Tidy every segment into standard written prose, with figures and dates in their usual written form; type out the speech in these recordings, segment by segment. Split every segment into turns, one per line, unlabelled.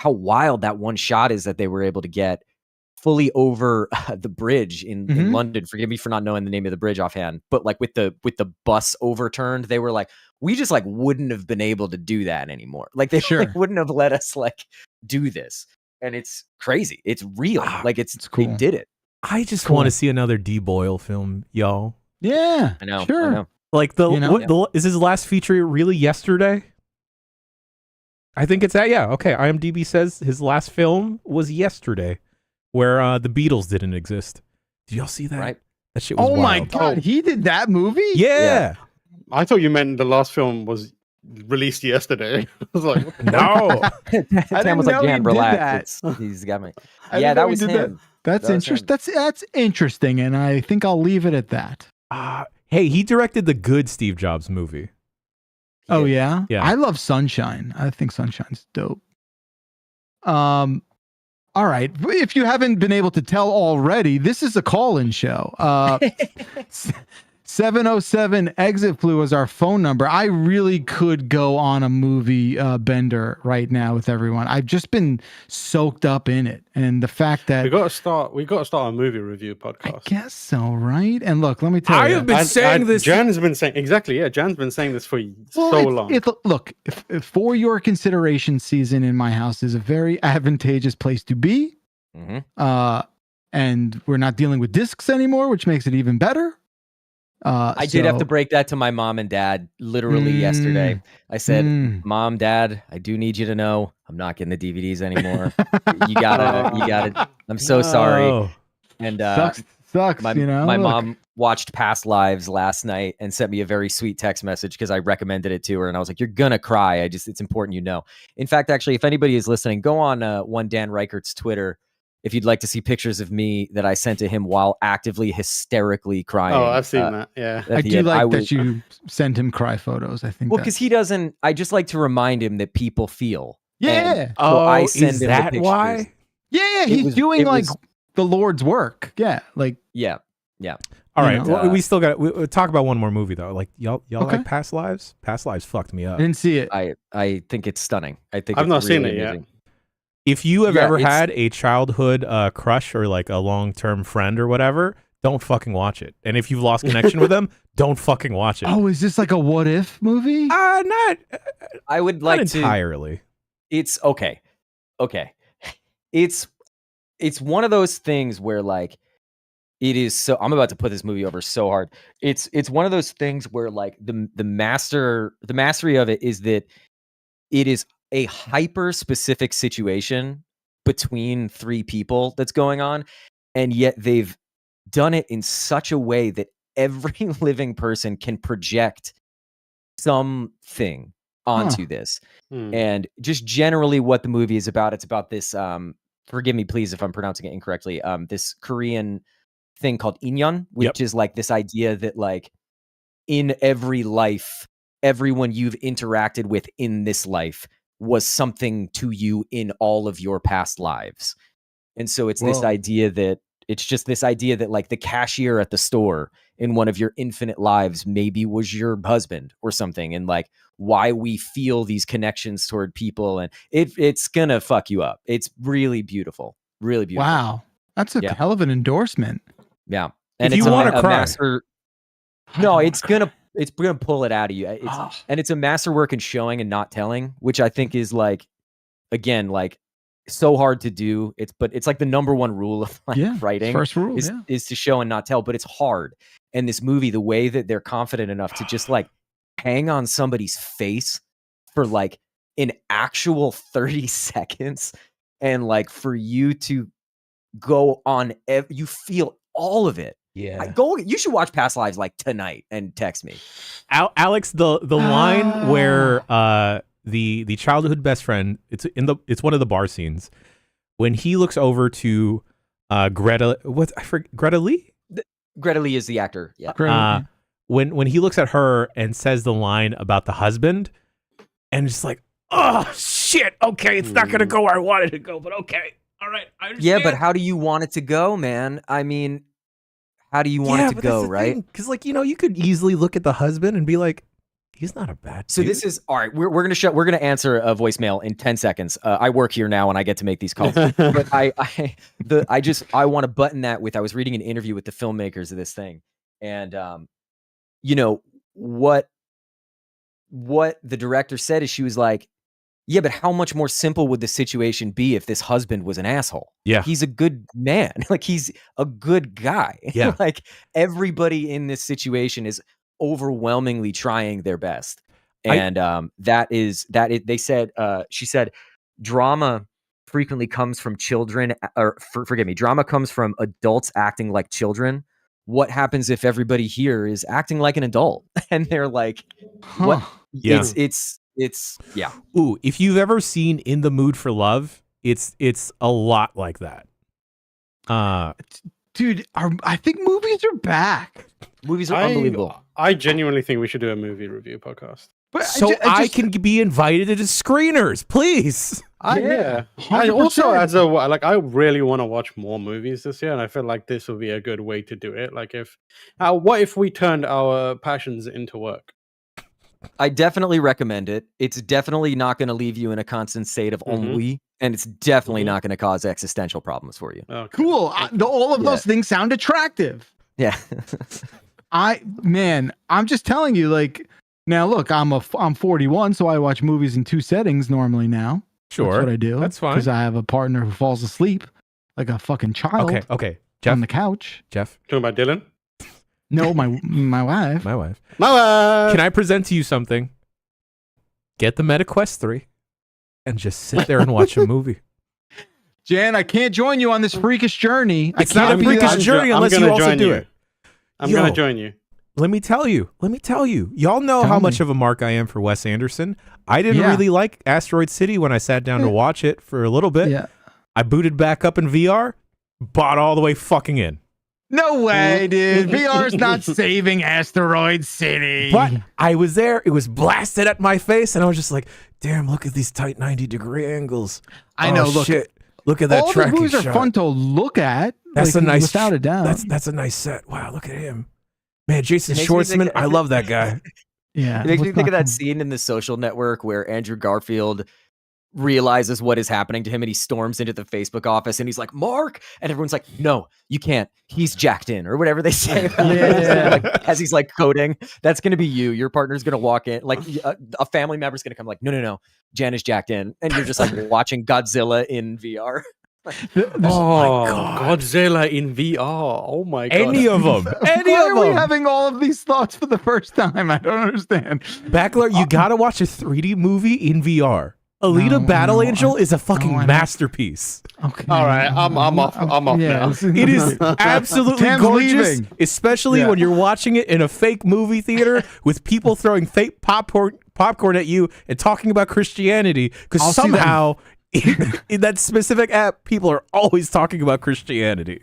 how wild that one shot is that they were able to get fully over the bridge in London. Forgive me for not knowing the name of the bridge offhand, but like with the bus overturned, they were like, we just like wouldn't have been able to do that anymore. Like they like, wouldn't have let us like do this. And it's crazy. It's real. Like it's cool. They did it.
I just want to see another D. Boyle film, y'all.
Yeah,
I know.
Sure.
I know.
Like is his last feature really Yesterday? I think it's that. Yeah. Okay. IMDb says his last film was Yesterday, where the Beatles didn't exist. Did y'all see that?
Right.
That shit was wild.
My God. He did that movie?
Yeah.
I thought you meant the last film was released yesterday. I was like, what the
no.
Tam was like, Jan, relax. He's got me. Yeah, that was him.
That's interesting. That's interesting, and I think I'll leave it at that.
Hey, he directed the good Steve Jobs movie.
Oh yeah?
Yeah.
I love Sunshine. I think Sunshine's dope. All right. If you haven't been able to tell already, this is a call-in show. 707 exit flu is our phone number. I really could go on a movie bender right now with everyone. I've just been soaked up in it, and the fact that
we got to start a movie review podcast.
I guess so, right? And look, let me tell you,
I have been saying this.
Jan's been saying exactly. Yeah, Jan's been saying this for so long.
Look, if for your consideration, season in my house is a very advantageous place to be. And we're not dealing with discs anymore, which makes it even better.
I did have to break that to my mom and dad literally yesterday. I said, Mom, Dad, I do need you to know I'm not getting the DVDs anymore. you gotta, I'm so sorry. And
sucks,
my mom watched Past Lives last night and sent me a very sweet text message because I recommended it to her. And I was like, you're gonna cry. It's important, you know. In fact, actually, if anybody is listening, go on one Dan Reichert's Twitter if you'd like to see pictures of me that I sent to him while actively hysterically crying.
Oh, I've seen that. Yeah.
I do like that you send him cry photos. I think.
Well, because he doesn't. I just like to remind him that people feel.
Yeah.
I send
is
him
that
the
why?
Yeah. He's doing like the Lord's work. Yeah. Like.
Yeah.
All right. Well, we still got. We'll talk about one more movie though. Like y'all like Past Lives? Past Lives fucked me up.
I didn't see it.
I think it's stunning.
I've not seen it yet.
If you have ever had a childhood crush or like a long-term friend or whatever, don't fucking watch it. And if you've lost connection with them, don't fucking watch it.
Oh, is this like a what if movie?
Not.
I would like
not entirely.
It's okay. It's one of those things where like it is so. I'm about to put this movie over so hard. It's one of those things where like the mastery of it is that it is a hyper specific situation between three people that's going on, and yet they've done it in such a way that every living person can project something onto this. And just generally what the movie is about, it's about this forgive me please if I'm pronouncing it incorrectly, this Korean thing called inyeon, which is like this idea that like in every life, everyone you've interacted with in this life was something to you in all of your past lives. And so it's this idea that like the cashier at the store in one of your infinite lives maybe was your husband or something, and like why we feel these connections toward people, and it's gonna fuck you up. It's really beautiful.
Wow, that's a hell of an endorsement.
Yeah. And
if
it's
you want to cry,
no, it's gonna pull it out of you. And it's a masterwork in showing and not telling, which I think is like, again, like so hard to do. It's like the number one rule of like writing.
First rule
is to show and not tell, but it's hard. And this movie, the way that they're confident enough to just like hang on somebody's face for like an actual 30 seconds, and like for you to go on, you feel all of it.
Yeah.
You should watch Past Lives like tonight and text me.
Alex, the line where the childhood best friend, it's one of the bar scenes when he looks over to Greta Lee?
Greta Lee is the actor. Yeah.
When he looks at her and says the line about the husband, and just like, oh shit, okay, it's not gonna go where I wanted it to go, but okay. All right, I understand.
Yeah, but how do you want it to go, man? I mean, how do you want it to go, right?
Because, like, you know, you could easily look at the husband and be like, He's not a bad.
So
dude.
this is all right. We're gonna answer a voicemail in 10 seconds. I work here now and I get to make these calls. But I want to button that with. I was reading an interview with the filmmakers of this thing, and what the director said is she was like, yeah, but how much more simple would the situation be if this husband was an asshole?
Yeah.
He's a good man. Like, he's a good guy.
Yeah.
Like, everybody in this situation is overwhelmingly trying their best. And they said, she said, drama frequently comes from children, forgive me, drama comes from adults acting like children. What happens if everybody here is acting like an adult? And they're like, what?
Yeah.
It's yeah.
Ooh, if you've ever seen In the Mood for Love, it's a lot like that.
Dude, I think movies are back.
Movies are unbelievable.
I genuinely think we should do a movie review podcast.
But
So I can be invited to screeners, please.
Yeah. I also, I really want to watch more movies this year, and I feel like this would be a good way to do it. Like, what if we turned our passions into work?
I definitely recommend it. It's definitely not going to leave you in a constant state of ennui, and it's definitely not going to cause existential problems for you.
Okay.
Cool. All of those things sound attractive.
Yeah.
I'm just telling you, like, now look, I'm 41, so I watch movies in two settings normally now.
Sure.
That's what I do.
That's fine.
Because I have a partner who falls asleep like a fucking child
Okay. Jeff,
on the couch.
Jeff.
Talking about Dylan?
No, my wife.
My wife.
My wife.
Can I present to you something? Get the MetaQuest 3 and just sit there and watch a movie.
Jan, I can't join you on this freakish journey.
It's not a freakish journey unless you also do it.
I'm going to join you.
Let me tell you. Y'all know how much of a mark I am for Wes Anderson. I didn't really like Asteroid City when I sat down to watch it for a little bit.
Yeah.
I booted back up in VR, bought all the way fucking in.
No way, dude. VR's not saving Asteroid City.
But I was there. It was blasted at my face, and I was just like, damn, look at these tight 90-degree angles.
I know, look.
Shit. Look at that
all
tracking
the movies
shot.
are fun to look at.
That's
like,
a nice,
without a doubt.
That's a nice set. Wow, look at him. Man, Jason
It makes me
Schwartzman,
think-
I love that guy.
Yeah.
It makes me
what's
think of
not
that
fun?
scene in The Social Network where Andrew Garfield realizes what is happening to him and he storms into the Facebook office and he's like, Mark, and everyone's like, no, you can't, he's jacked in, or whatever they say about him. Like, as he's like coding. That's gonna be you. Your partner's gonna walk in, like a family member's gonna come like, no, Jan is jacked in, and you're just like watching Godzilla in VR.
Oh my God.
Godzilla in VR. Oh my God.
Any of them.
Why are we having all of these thoughts for the first time? I don't understand.
Backler, you gotta watch a 3D movie in VR. Alita Battle Angel is a fucking masterpiece.
Okay.
All right, I'm off now.
It is absolutely
Cam's
gorgeous,
leaving.
especially when you're watching it in a fake movie theater with people throwing fake popcorn at you and talking about Christianity. Because
I'll see that.
somehow in that specific app, people are always talking about Christianity.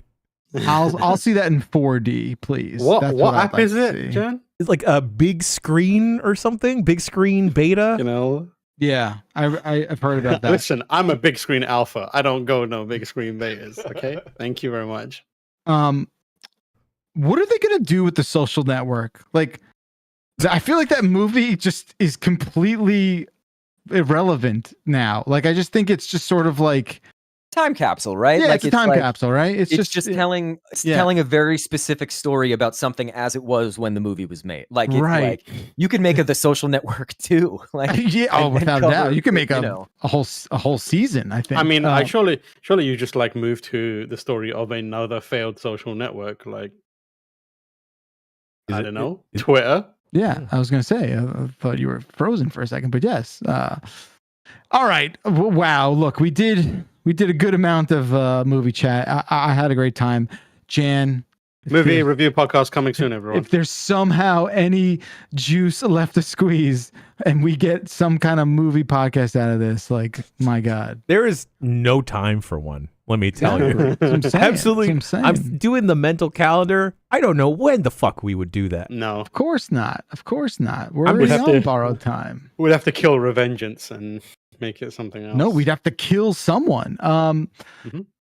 I'll see that in 4D, please.
What
That's
what
I'd
app
like
is
to
it,
see.
Jan?
It's like a big screen or something, big screen beta.
You know.
Yeah, I've heard about that.
Listen, I'm a big screen alpha. I don't go no big screen betas. Okay, thank you very much.
What are they gonna do with The Social Network? Like, I feel like that movie just is completely irrelevant now. Like, I just think it's just sort of like
Time capsule, right?
yeah,
Like,
it's a time capsule, right?
It's just telling a very specific story about something as it was when the movie was made. Like, it's like you could make The Social Network too. Like,
yeah, without a doubt, you can make
a
a whole season. I think.
I mean, surely you just like move to the story of another failed social network, like I don't know, Twitter.
Yeah, I was gonna say. I thought you were frozen for a second, but yes. All right. Wow. Look, we did a good amount of movie chat. I had a great time. Jan,
Movie review podcast coming soon, everyone.
if there's somehow any juice left to squeeze and we get some kind of movie podcast out of this, like, my God.
There is no time for one. Let me tell you.
That's what I'm saying.
Absolutely.
That's what I'm
I'm
saying.
doing the mental calendar. I don't know when the fuck we would do that.
No,
Of course not. Of course not. We're
I would
already
have
on
to-
borrowed time.
we'd have to kill Revengeance and make it something else.
No, we'd have to kill someone.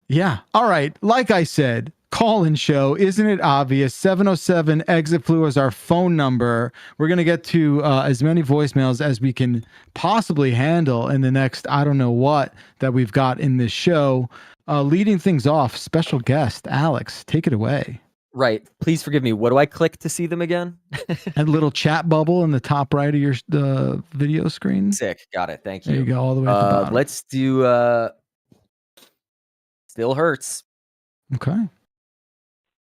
Yeah. All right. Like I said, call-in show. Isn't it obvious? 707 exit flu is our phone number. We're going to get to as many voicemails as we can possibly handle in the next, I don't know what, that we've got in this show. Leading things off, special guest, Alex, take it away.
Right. Please forgive me. What do I click to see them again?
A little chat bubble in the top right of your video screen.
Sick. Got it. Thank you.
There you go, all the way at the bottom.
Let's do Still Hurts.
Okay.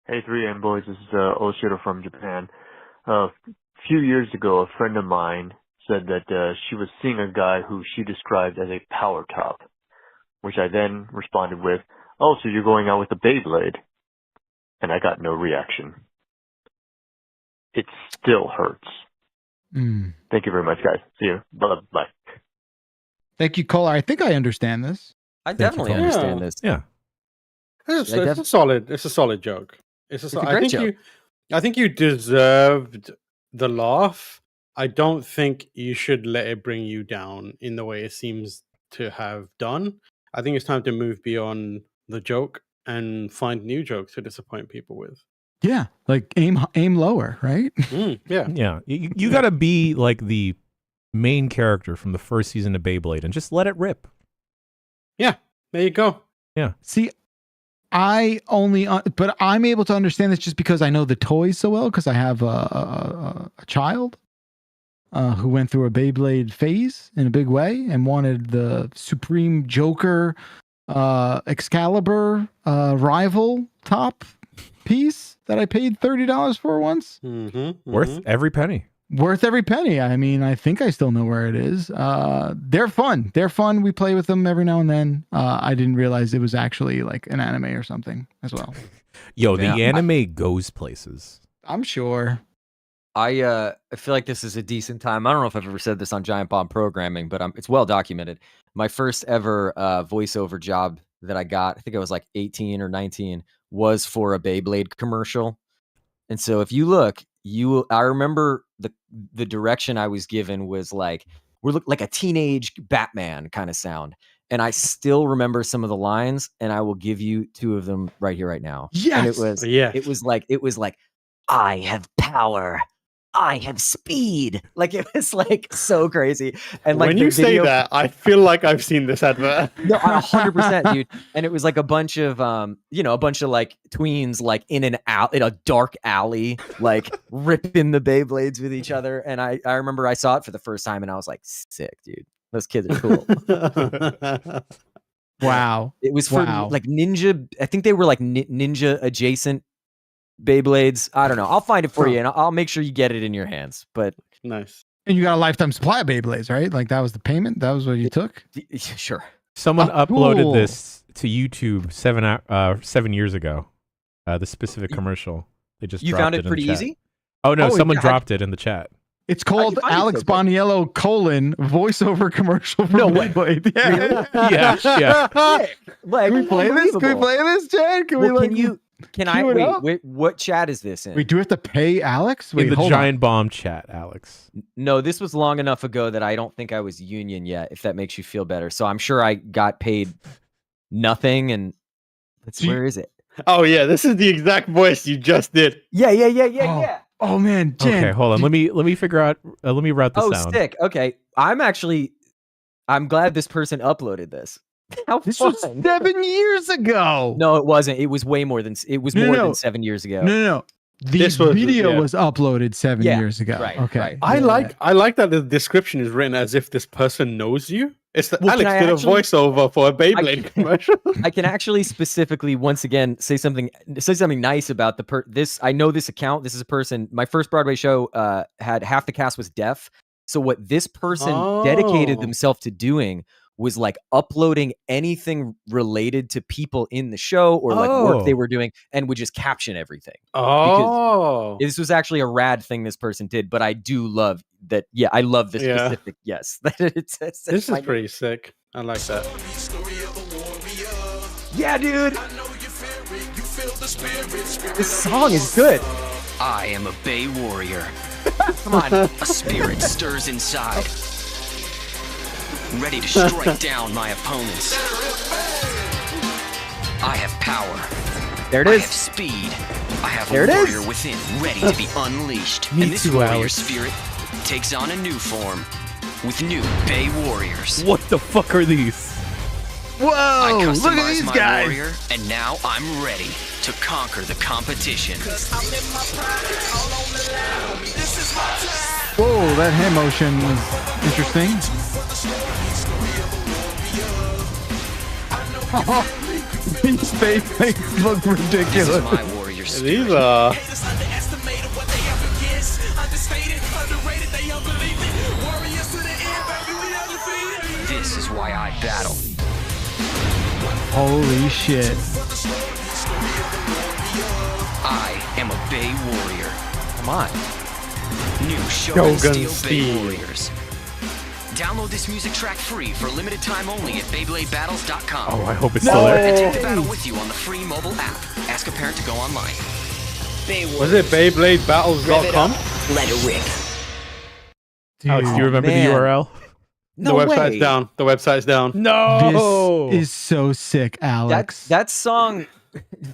Hey, 3AM boys, this is Oshiro from Japan. A few years ago, a friend of mine said that she was seeing a guy who she described as a power top, which I then responded with, "Oh, so you're going out with a Beyblade?" And I got no reaction. It still hurts. Thank you very much, guys. See you. Bye.
Thank you, caller. I think I understand this.
I definitely understand this.
Yeah.
It's a solid joke.
It's a great joke.
I think you deserved the laugh. I don't think you should let it bring you down in the way it seems to have done. I think it's time to move beyond the joke and find new jokes to disappoint people with.
Yeah, like aim lower, right?
Yeah.
Yeah. You got to be like the main character from the first season of Beyblade and just let it rip.
Yeah, there you go.
Yeah.
See, but I'm able to understand this just because I know the toys so well, because I have a child who went through a Beyblade phase in a big way and wanted the Supreme Joker Excalibur rival top piece that I paid $30 for once.
Worth every penny.
Worth every penny. I mean, I think I still know where it is. They're fun. We play with them every now and then. I didn't realize it was actually like an anime or something as well.
Yo, the anime goes places.
I'm sure.
I feel like this is a decent time. I don't know if I've ever said this on Giant Bomb Programming, but it's well documented. My first ever voiceover job that I got, I think I was like 18 or 19, was for a Beyblade commercial. And so if you look, I remember the direction I was given was like, we're like a teenage Batman kind of sound. And I still remember some of the lines, and I will give you two of them right here, right now.
Yes.
And it was like, I have power. I have speed. Like, it was like so crazy. And like
when you say that, I feel like I've seen this advert.
No, 100%, dude. And it was like a bunch of like tweens, like in a dark alley, like ripping the Beyblades with each other. And I remember I saw it for the first time, and I was like, sick, dude. Those kids are cool.
Wow.
It was for like ninja. I think they were like ninja adjacent Beyblades. I don't know. I'll find it for you, and I'll make sure you get it in your hands. But
nice.
And you got a lifetime supply of Beyblades, right? Like that was the payment. That was what you took.
Sure.
Someone uploaded this to YouTube 7 years ago. The specific commercial. They just
you
dropped
found it pretty easy.
Oh no! Someone dropped it in the chat.
It's called Alex Boniello : voiceover commercial for Beyblade. Yeah.
Yeah.
Like, can we play this? Can we play this, Jen?
What chat is this in?
Wait, do we have to pay Alex? Wait,
in the Giant Bomb chat, Alex.
No, this was long enough ago that I don't think I was union yet, if that makes you feel better. So I'm sure I got paid nothing, and where is it?
Oh yeah, this is the exact voice you just did.
Yeah.
Oh man, Jen.
Okay, hold on. Let me figure out. Let me route the sound.
Oh, sick. Okay, I'm glad this person uploaded this.
This was 7 years ago.
No, it wasn't. It was way more than. It was more than 7 years ago.
No. The video was uploaded 7 years ago.
Right,
okay.
right.
I like that the description is written as if this person knows you. It's that Alex did a voiceover for a Beyblade commercial.
I can actually specifically, once again, say something nice about this. I know this account. This is a person. My first Broadway show had half the cast was deaf. So what this person dedicated themselves to doing was like uploading anything related to people in the show or like work they were doing, and would just caption everything. Because this was actually a rad thing this person did, but I do love that. Yeah, I love this specific. Yes, this
is pretty sick. I like that.
Yeah, dude. This song is good.
I am a Bay Warrior. Come on. A spirit stirs inside, ready to strike down my opponents. I have power.
There it
I
is.
have speed. I have
There
a
it
warrior
is.
within, ready to be unleashed.
Me
And this
too,
warrior
Alex.
spirit takes on a new form with new Bay Warriors.
What the fuck are these?
I
Whoa!
customized
Look at these
my
guys.
warrior, and now I'm ready to conquer the competition.
Whoa, that hand motion was interesting. These Beyblades look
This is
ridiculous.
my warrior spirit.
These are.
This is why I battle.
Holy shit.
I am a Bay Warrior.
Come on.
New Shogun
Shogun
Steel Bay
Steel.
Warriors. Download this music track free for a limited time only at BeybladeBattles.com.
Oh, I hope it's still there.
And take the battle with you on the free mobile app. Ask a parent to go online.
Was it BeybladeBattles.com?
Let it rip.
Alex, do you remember
man.
the URL?
No
The website's
way.
down. The website's down.
No.
This is so sick, Alex.
That song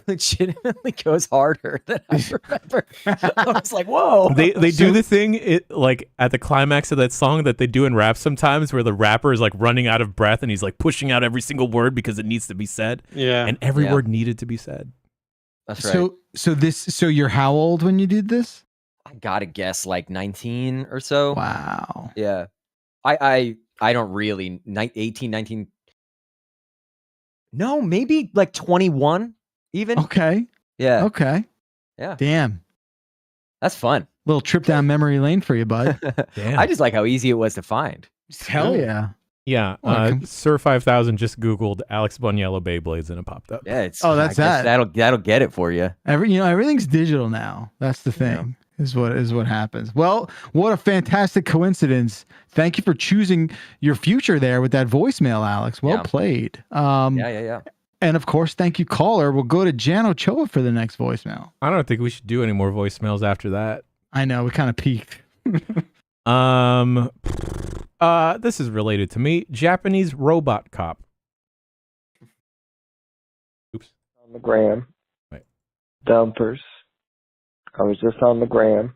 legitimately goes harder than I remember. I was like, whoa.
They do the thing like at the climax of that song that they do in rap sometimes, where the rapper is like running out of breath and he's like pushing out every single word because it needs to be said,
Yeah.
and every
Yeah.
word needed to be said.
That's right.
So you're how old when you did this?
I gotta guess like 19 or so.
Wow.
Yeah. I don't really 18, 19. No, maybe like 21 even.
Okay.
Yeah.
Okay.
Yeah.
Damn.
That's fun.
Little trip down memory lane for you, bud.
Damn.
I just like how easy it was to find.
Hell yeah.
Yeah,
Welcome.
Sir 5000 just Googled Alex Boniello Beyblades and it popped up.
Yeah, it's
Oh, that's
I guess
that.
That'll get it for you.
Everything's digital now. That's the thing. Is what happens. Well, what a fantastic coincidence. Thank you for choosing your future there with that voicemail, Alex. Well
Yeah.
played.
Yeah.
And of course, thank you, caller. We'll go to Jan Ochoa for the next voicemail.
I don't think we should do any more voicemails after that.
I know we kind of peaked.
This is related to me. Japanese robot cop. Oops.
On the gram.
Right.
Dumpers. I was just on the gram,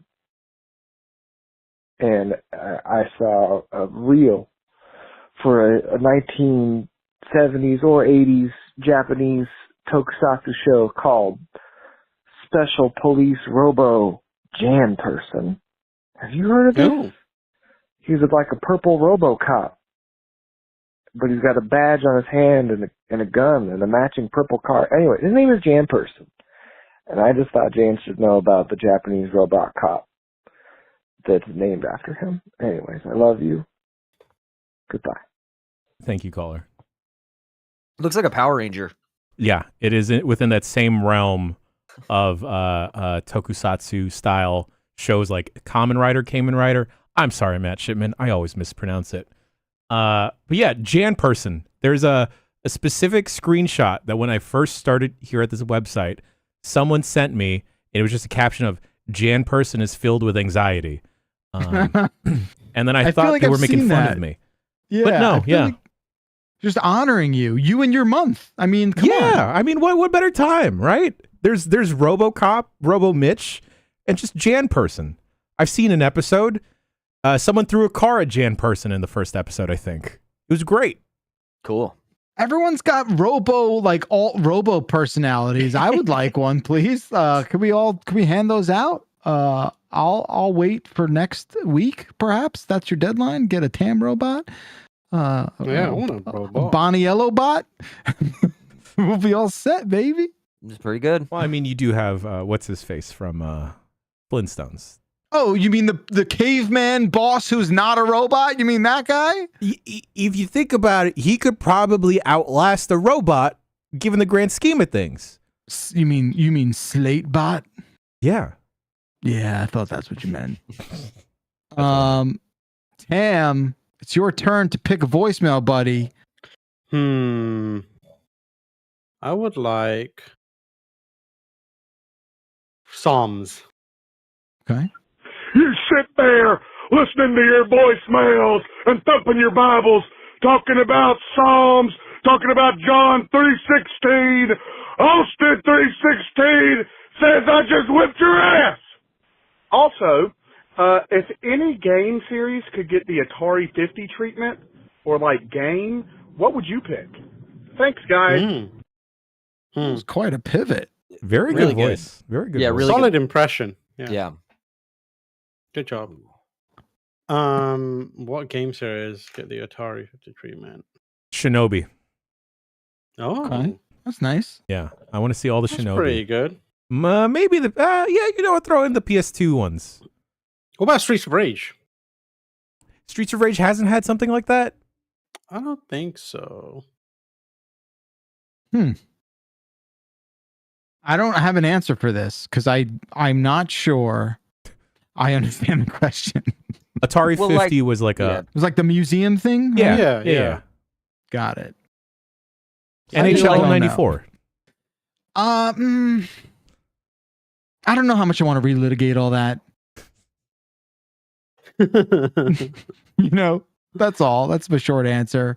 and I saw a reel for a 1970s or 80s Japanese tokusatsu show called Special Police Robo Jan Person. Have you heard of this?
No.
He's like a purple RoboCop, but he's got a badge on his hand and a gun and a matching purple car. Anyway, his name is Jan Person. And I just thought James should know about the Japanese robot cop that's named after him. Anyways, I love you. Goodbye.
Thank you, caller.
Looks like a Power Ranger.
Yeah, it is within that same realm of tokusatsu style shows like Kamen Rider. I'm sorry, Matt Shipman. I always mispronounce it. But yeah, Jan Person. There's a specific screenshot that when I first started here at this website, someone sent me. It was just a caption of Jan Person is filled with anxiety. And then I
feel
thought
like
they
I've
were making
seen
fun
that.
of me.
Yeah.
But no,
I feel
yeah.
like just honoring you and your month. I mean, come on.
Yeah, I mean, what better time, right? There's RoboCop, Robo Mitch, and just Jan Person. I've seen an episode. Someone threw a car at Jan Person in the first episode, I think. It was great.
Cool.
Everyone's got alt robo personalities. I would like one, please. Can we hand those out? I'll wait for next week, perhaps. That's your deadline. Get a TAM robot.
Yeah, I want a robot.
Boniello bot. We'll be all set, baby.
It's pretty good.
Well, I mean, you do have, what's his face from Flintstones.
Oh, you mean the caveman boss who's not a robot? You mean that guy?
If you think about it, he could probably outlast a robot, given the grand scheme of things.
You mean Slate bot?
Yeah.
Yeah, I thought that's what you meant. Tam, it's your turn to pick a voicemail, buddy.
I would like Psalms.
Okay.
You sit there listening to your voicemails and thumping your Bibles, talking about Psalms, talking about John 3:16. Austin 316 says I just whipped your ass.
Also, if any game series could get the Atari 50 treatment, or like game, what would you pick? Thanks, guys.
It was quite a pivot.
Very
Really
good voice. Very good.
Yeah,
voice.
really
Solid impression.
Yeah.
Good job. What game series get the Atari 50 treatment?
Shinobi.
Oh,
Okay. That's nice.
Yeah, I want to see all the
that's
Shinobi.
pretty good.
Maybe the yeah, you know what? Throw in the PS2 ones.
What about Streets of Rage?
Streets of Rage hasn't had something like that.
I don't think so.
I don't have an answer for this because I'm not sure I understand the question.
Atari
Well,
50 was like
yeah.
It was like the museum thing?
yeah,
Yeah.
Got it.
NHL
I
94.
I don't know how much I want to relitigate all that. You know, that's all. That's the short answer.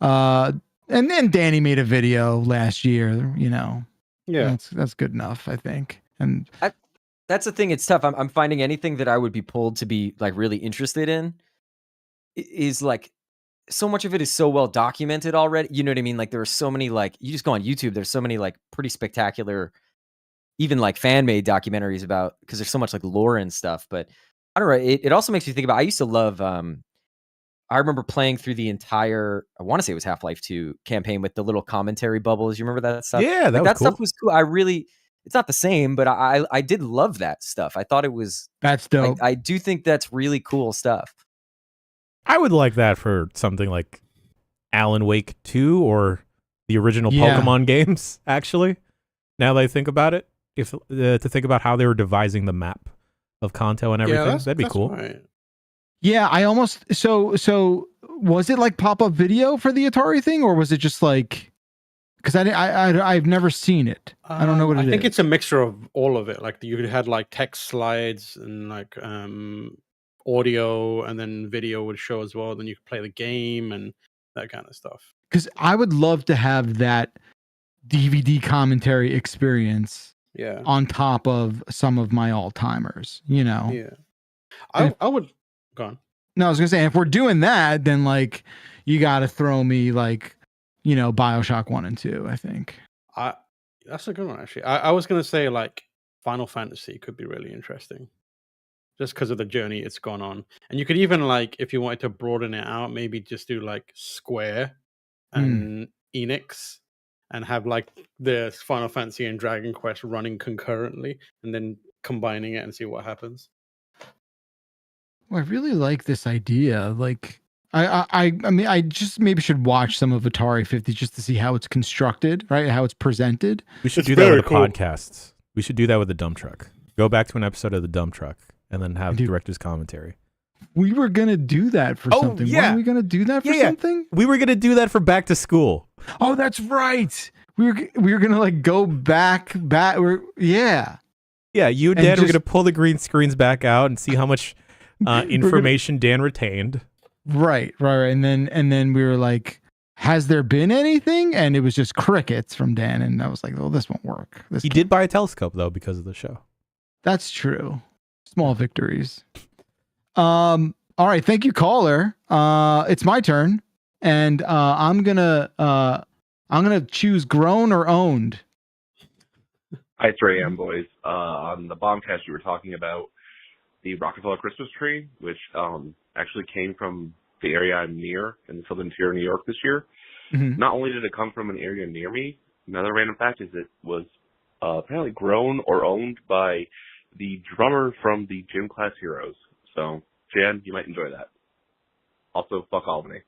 And then Danny made a video last year, you know.
Yeah.
That's good enough, I think. And
That's the thing. It's tough. I'm finding anything that I would be pulled to be like really interested in is like so much of it is so well documented already. You know what I mean? Like there are so many, like you just go on YouTube. There's so many like pretty spectacular, even like fan made documentaries about, because there's so much like lore and stuff. But I don't know. It also makes me think about, I used to love, I remember playing through the entire, I want to say it was Half-Life 2 campaign with the little commentary bubbles. You remember that stuff?
Yeah,
Like,
was
that
cool.
stuff was cool. I really, it's not the same, but I did love that stuff. I thought it was,
that's dope.
I do think that's really cool stuff.
I would like that for something like Alan Wake 2 or the original
Yeah.
Pokemon games, actually. Now that I think about it, if to think about how they were devising the map of Kanto and everything, that'd be cool.
Right.
Yeah, I almost so was it like pop-up video for the Atari thing, or was it just like, because I've never seen it. I don't know what it is.
I think it's a mixture of all of it. Like you had like text slides and like audio, and then video would show as well. Then you could play the game and that kind of stuff.
Because I would love to have that DVD commentary experience
Yeah.
on top of some of my all-timers, you know?
Yeah. I would go on.
No, I was gonna say, if we're doing that, then like you gotta throw me like, you know, BioShock 1 and 2, I think.
That's a good one actually. I was gonna say like Final Fantasy could be really interesting. Just because of the journey it's gone on. And you could even like, if you wanted to broaden it out, maybe just do like Square and Enix and have like the Final Fantasy and Dragon Quest running concurrently and then combining it and see what happens.
Well, I really like this idea. Like I mean, I just maybe should watch some of Atari 50 just to see how it's constructed, right? How it's presented.
We should
It's
do that
very
with the
cool.
podcasts. We should do that with the dump truck. Go back to an episode of the dump truck and then have director's commentary.
We were gonna do that for
Oh,
something.
yeah.
Weren't we gonna do that for
Yeah.
something?
We were gonna do that for back to school.
Oh, that's right. We were gonna like go back. Yeah.
Yeah, you and
And
Dan were
just-
gonna pull the green screens back out and see how much information Dan retained.
Right. And then we were like, has there been anything? And it was just crickets from Dan, and I was like, oh, this won't work.
He did buy a telescope though because of the show.
That's true. Small victories. All right, thank you, caller. It's my turn, and I'm gonna choose grown or owned.
Hi, 3 AM boys. On the Bombcast, you were talking about the Rockefeller Christmas tree, which actually came from the area I'm near in the southern tier of New York this year.
Mhm.
Not only did it come from an area near me, another random fact is it was apparently grown or owned by the drummer from the Gym Class Heroes. So, Jan, you might enjoy that. Also, fuck Albany.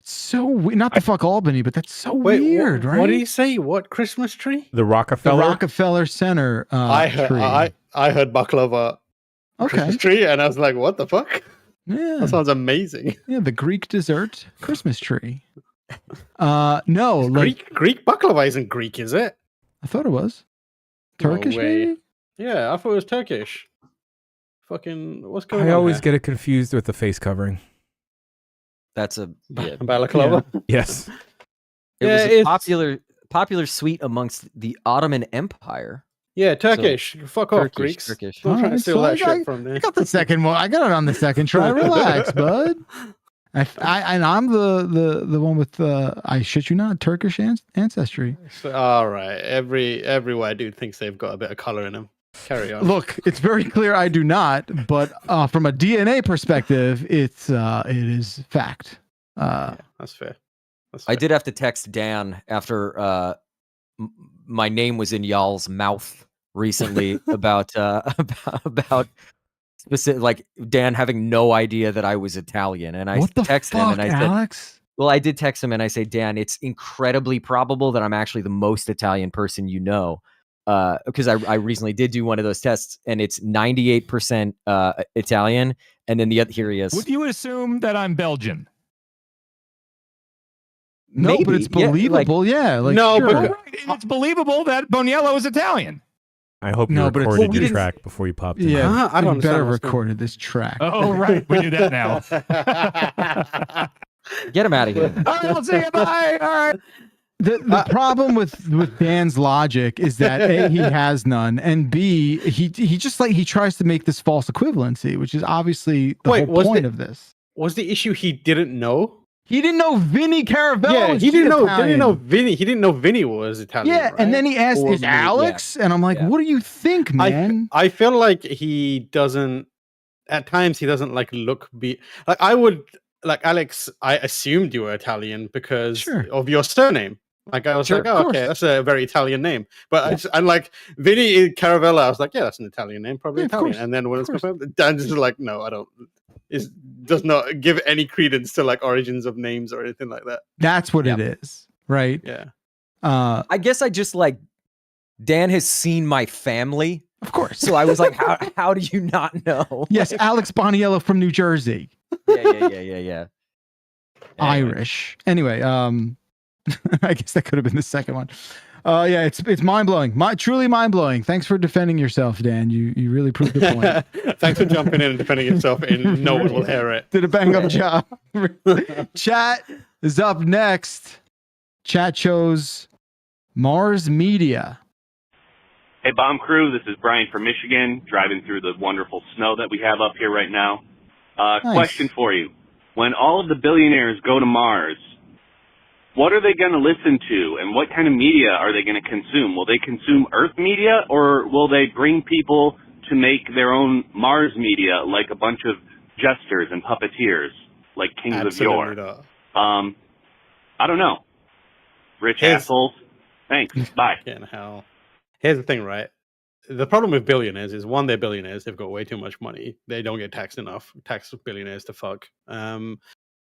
So not the fuck Albany, but that's so weird, right?
What did he say? What Christmas tree?
The
The
Rockefeller.
Rockefeller Center
I heard
tree.
I heard baklava
Okay.
Christmas tree, and I was like, what the fuck?
Yeah.
That sounds amazing.
Yeah, the Greek dessert Christmas tree. No, like
Greek baklava isn't Greek, is it?
I thought it was Turkish,
No way.
maybe.
Yeah, I thought it was Turkish. Fucking, what's going on?
I always
here?
get it confused with the face covering.
That's a yeah.
balaclava.
Yes.
It
Yeah,
was a
it's-
popular sweet amongst the Ottoman Empire.
Yeah, Turkish. Fuck off,
Turkish,
Greeks.
Turkish.
Don't try to
Alright,
steal
so
that
I
shit from there.
I got the second one. I got it on the second try. Relax, bud. And I'm the one with I shit you not, Turkish ancestry.
All right. Every white dude thinks they've got a bit of color in them. Carry on.
Look, it's very clear I do not, but from a DNA perspective, it is fact.
Yeah, that's fair.
I did have to text Dan after my name was in y'all's mouth recently about specific, like Dan having no idea that I was Italian, and I
What the
texted him
fuck,
and I said,
Alex?
well, I did text him and I say, Dan, it's incredibly probable that I'm actually the most Italian person you know, because I recently did do one of those tests, and it's 98% Italian, and then the other here he is.
Would you assume that I'm Belgian?
No,
Maybe.
but it's
Yeah,
believable. Yeah, like
No,
sure.
but-
Right, and it's believable that Boniello is Italian.
I hope you
No, but it's-
recorded
Well, we
your
didn't-
track before you popped in.
Yeah,
I don't
you
understand
better
what's going on.
recorded this track.
Oh, right. We do that now.
Get him out of here.
All right, let's say goodbye. All right.
The problem with Dan's logic is that A, he has none, and B, he just he tries to make this false equivalency, which is obviously the
Wait,
whole
was
point
the-
of this.
Was the issue he didn't know?
He didn't know Vinny Caravello.
Yeah,
was
he didn't know.
Italian.
Didn't know Vinny. He didn't know Vinny was Italian.
Yeah,
right?
and then he asked,
Or
"Is
me,
Alex?" And I'm like,
Yeah.
"What do you think, man?"
I feel like he doesn't. At times, he doesn't like look. Like I would like Alex. I assumed you were Italian because
Sure.
of your surname. Like I was
Sure,
like,
of
oh,
course.
okay, that's a very Italian name. But and like Vinny Caravella, I was like, yeah, that's an Italian name, probably
Yeah, of
Italian.
course,
And then when
of
it's
course.
confirmed, Dan's just like, no, I don't. Does not give any credence to like origins of names or anything like that.
That's what
Yep.
it is, right?
Yeah.
I guess I just like Dan has seen my family,
Of course.
so I was like, how do you not know?
Yes,
Like,
Alex Boniello from New Jersey,
yeah. Anyway.
Irish. Anyway, I guess that could have been the second one. Yeah, it's mind blowing, truly mind blowing. Thanks for defending yourself, Dan. You really proved the point.
Thanks for jumping in and defending yourself, and no one will hear it.
Did a bang up job. Chat is up next. Chat chose Mars Media.
Hey, Bomb Crew, this is Brian from Michigan, driving through the wonderful snow that we have up here right now.
Nice.
Question for you. When all of the billionaires go to Mars, what are they going to listen to, and what kind of media are they going to consume? Will they consume Earth media, or will they bring people to make their own Mars media, like a bunch of jesters and puppeteers, like Kings of Yore?
not.
I don't know. Rich
Here's-
assholes. Thanks. Bye.
Fucking hell. Here's the thing, right? The problem with billionaires is one, they're billionaires. They've got way too much money. They don't get taxed enough. Tax billionaires to fuck.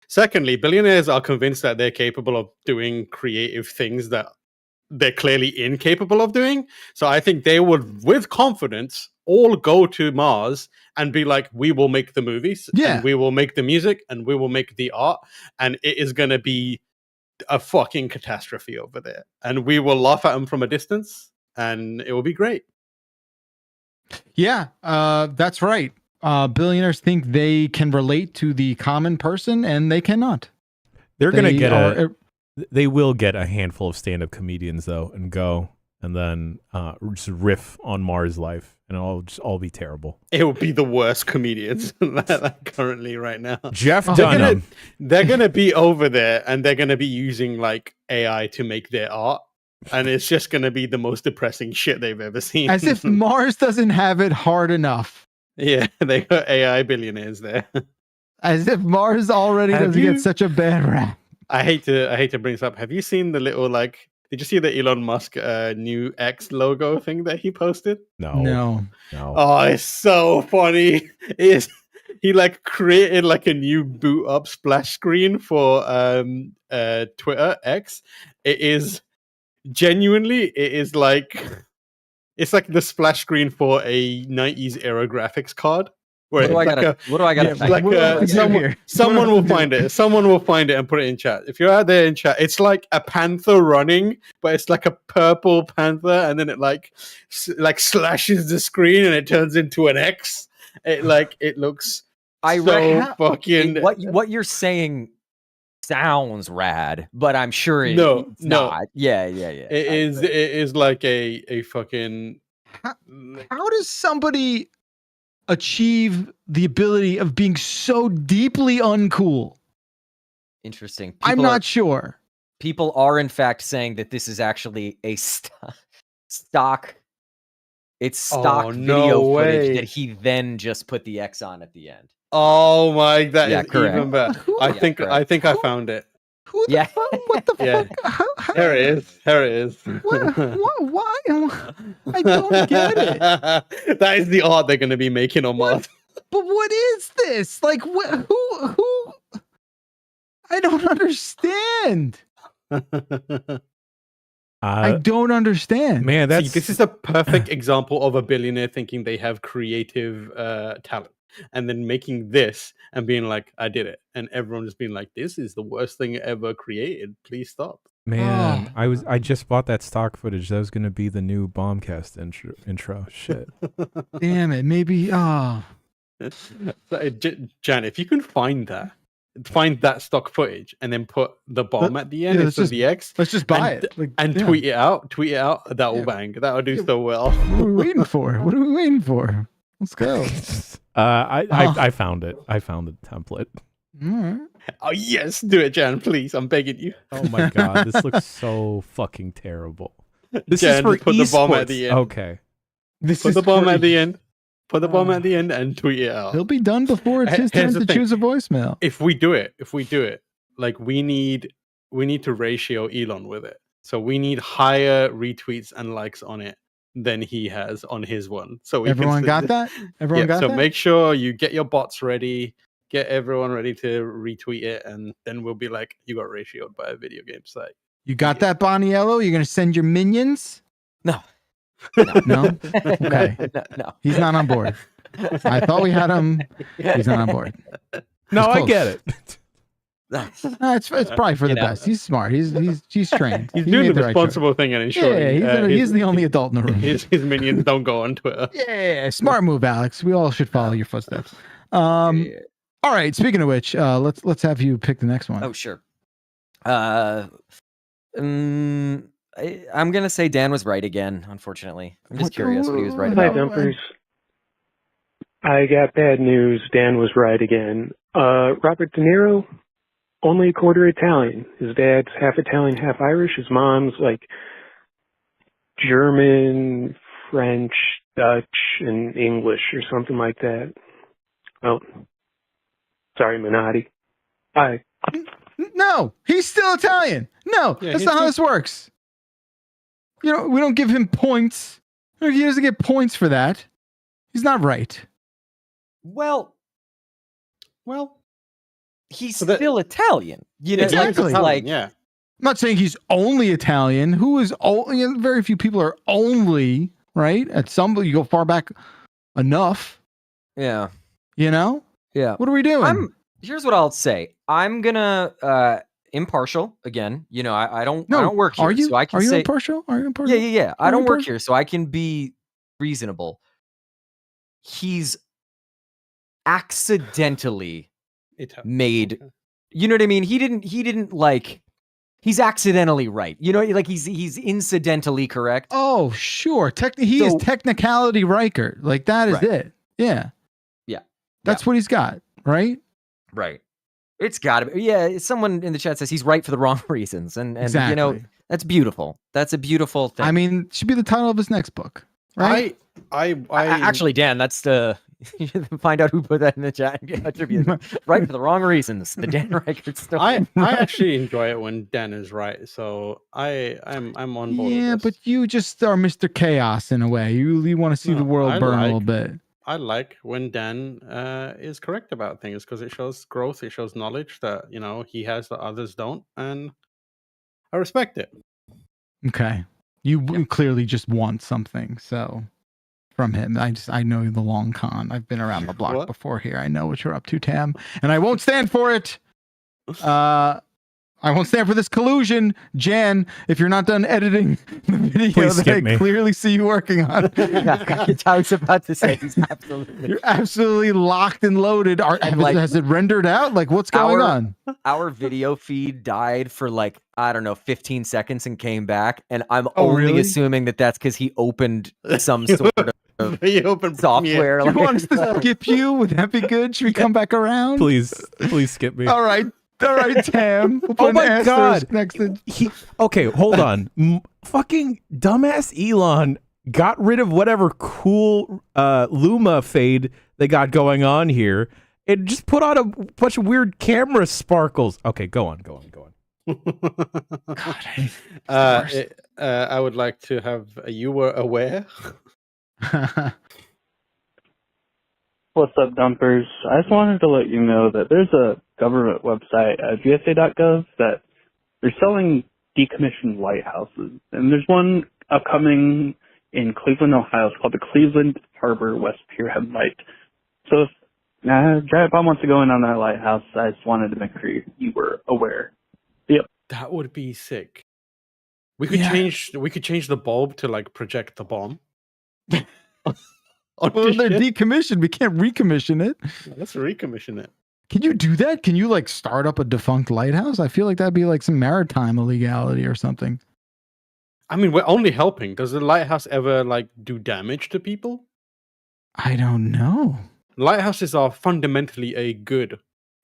Secondly, billionaires are convinced that they're capable of doing creative things that they're clearly incapable of doing. So I think they would, with confidence, all go to Mars and be like, we will make the movies,
Yeah.
and we will make the music, and we will make the art, and it is going to be a fucking catastrophe over there. And we will laugh at them from a distance, and it will be great.
Yeah, that's right. Billionaires think they can relate to the common person, and they cannot.
They're gonna
They
get
are-
they will get a handful of stand-up comedians though, and go and then just riff on Mars life, and it'll just all be terrible.
It will be the worst comedians currently right now.
Jeff
Oh,
Dunham.
They're gonna be over there, and they're gonna be using like AI to make their art, and it's just gonna be the most depressing shit they've ever seen.
As if Mars doesn't have it hard enough.
Yeah, they got AI billionaires there.
As if Mars already
Have
doesn't
you-
get such a bad rap.
I hate to bring this up. Have you seen the little like? Did you see the Elon Musk new X logo thing that he posted?
No.
Oh, it's so funny. It's he like created like a new boot up splash screen for Twitter X. It is genuinely like it's like the splash screen for a 90s era graphics card. Where
What do I
it's
gotta? What do I gotta?
Yeah,
think?
like
What do I have to do
someone,
here?
someone
What do I
will
have to
find
do?
it. Someone will find it and put it in chat. If you're out there in chat, it's like a panther running, but it's like a purple panther, and then it like slashes the screen and it turns into an X. It looks
I
so
reckon
fucking.
what you're saying sounds rad, but I'm sure it's
No.
not. Yeah.
It is like a fucking.
How does somebody achieve the ability of being so deeply uncool?
Interesting.
I'm not sure.
People are in fact saying that this is actually a stock. It's stock video footage that he then just put the X on at the end.
Oh my, that is
correct.
even better. I think I found it.
Who the fuck? What the fuck? How,
Here it is. Here it is.
what? Why? I don't get it.
That is the art they're going to be making on Mars.
But what is this? Like, who? I don't understand. I don't understand.
Man,
See, this is a perfect example of a billionaire thinking they have creative talent and then making this and being like, I did it. And everyone just being like, this is the worst thing ever created. Please stop.
Man, I just bought that stock footage. That was going to be the new Bombcast intro. Shit.
Damn it. Maybe.
Jan, if you can find that stock footage and then put the bomb at the end instead of the X.
Let's just buy it.
Tweet it out. That will bang. That will do so well.
What are we waiting for? Let's go.
I found it. I found the template.
Oh yes, do it, Jan, please. I'm begging you.
Oh my god, this looks so fucking terrible. This
Jan,
is for
put the bomb at the end.
Okay.
Put the bomb at the end. Put the bomb at the end and tweet it out.
He'll be done before it's his turn to choose a voicemail.
If we do it, like we need to ratio Elon with it. So we need higher retweets and likes on it than he has on his one. So
everyone got that? Everyone got that?
So make sure you get your bots ready, get everyone ready to retweet it, and then we'll be like, you got ratioed by a video game site.
You got that, Boniello? You're gonna send your minions?
No.
No? Okay.
No.
He's not on board. I thought we had him. He's not on board.
No, I get it.
It's probably for the best. He's smart. He's trained.
He's doing the responsible thing and ensuring.
He's the only adult in the room.
His minions don't go on Twitter.
Yeah, smart move, Alex. We all should follow your footsteps. All right. Speaking of which, let's have you pick the next one.
Oh, sure. I'm gonna say Dan was right again. Unfortunately, I'm just curious what he was right
Hi,
about.
Dumpers. I got bad news. Dan was right again. Robert De Niro, only a quarter Italian. His dad's half Italian, half Irish. His mom's like German, French, Dutch, and English or something like that. Oh, sorry, Minotti. Hi.
No, he's still Italian. No, that's not how this works. You know, we don't give him points. He doesn't get points for that. He's not right.
Well, he's still Italian. You know,
exactly.
Like,
yeah.
I'm not saying he's only Italian. Who is very few people are only, right? At some, you go far back enough.
Yeah.
You know?
Yeah.
What are we doing?
Here's what I'll say. I'm gonna impartial again. You know, I don't work here,
are you?
So I can
are you
say
impartial? Are you impartial?
Yeah. I don't work here, so I can be reasonable. He's accidentally made. You know what I mean? He didn't like. He's accidentally right. You know, like he's incidentally correct.
Oh, sure. He is technicality Riker. Like that is it. Yeah.
Yeah.
That's what he's got, right?
Right. It's gotta be. Yeah. Someone in the chat says he's right for the wrong reasons. And
exactly.
You know, that's beautiful. That's a beautiful thing.
I mean, it should be the title of his next book. Right?
I
actually, Dan, that's the find out who put that in the chat. Right for the wrong reasons. The Dan Reichert story.
I actually enjoy it when Dan is right. So I'm on board.
Yeah,
with this.
but you just are Mr. Chaos in a way. You want to see the world burn a little bit.
I like when Dan is correct about things because it shows growth. It shows knowledge that he has that others don't, and I respect it.
Okay, you clearly just want something. So from him, I know the long con. I've been around the block before here. I know what you're up to, Tam, and I won't stand for it. I won't stand for this collusion. Jan, if you're not done editing the video
Please
that
skip
I
me.
clearly see you working on.
I was about to say, absolutely.
You're absolutely locked and loaded. Has it rendered out? Like, what's going on?
Our video feed died for like, I don't know, 15 seconds and came back. And I'm
Oh,
only
really?
assuming that that's because he opened some sort of software.
You want us to skip you? Would that be good? Should we come back around?
Please skip me.
All right, Tam. We'll put
Oh
an
my
asterisk
God.
next to
Okay, hold on. Fucking dumbass Elon got rid of whatever cool Luma fade they got going on here. It just put on a bunch of weird camera sparkles. Okay, go on.
I would like to have you were aware.
What's up, dumpers? I just wanted to let you know that there's a government website at gsa.gov that they're selling decommissioned lighthouses. And there's one upcoming in Cleveland, Ohio. It's called the Cleveland Harbor West Pierhead Light. So if Giant Bomb wants to go in on that lighthouse, I just wanted to make sure you were aware. Yep.
That would be sick. We could change the bulb to like project the bomb.
Well, they're decommissioned. We can't recommission it.
Let's recommission it.
Can you do that? Can you like start up a defunct lighthouse? I feel like that'd be like some maritime illegality or something.
I mean, we're only helping. Does the lighthouse ever like do damage to people?
I don't know.
Lighthouses are fundamentally a good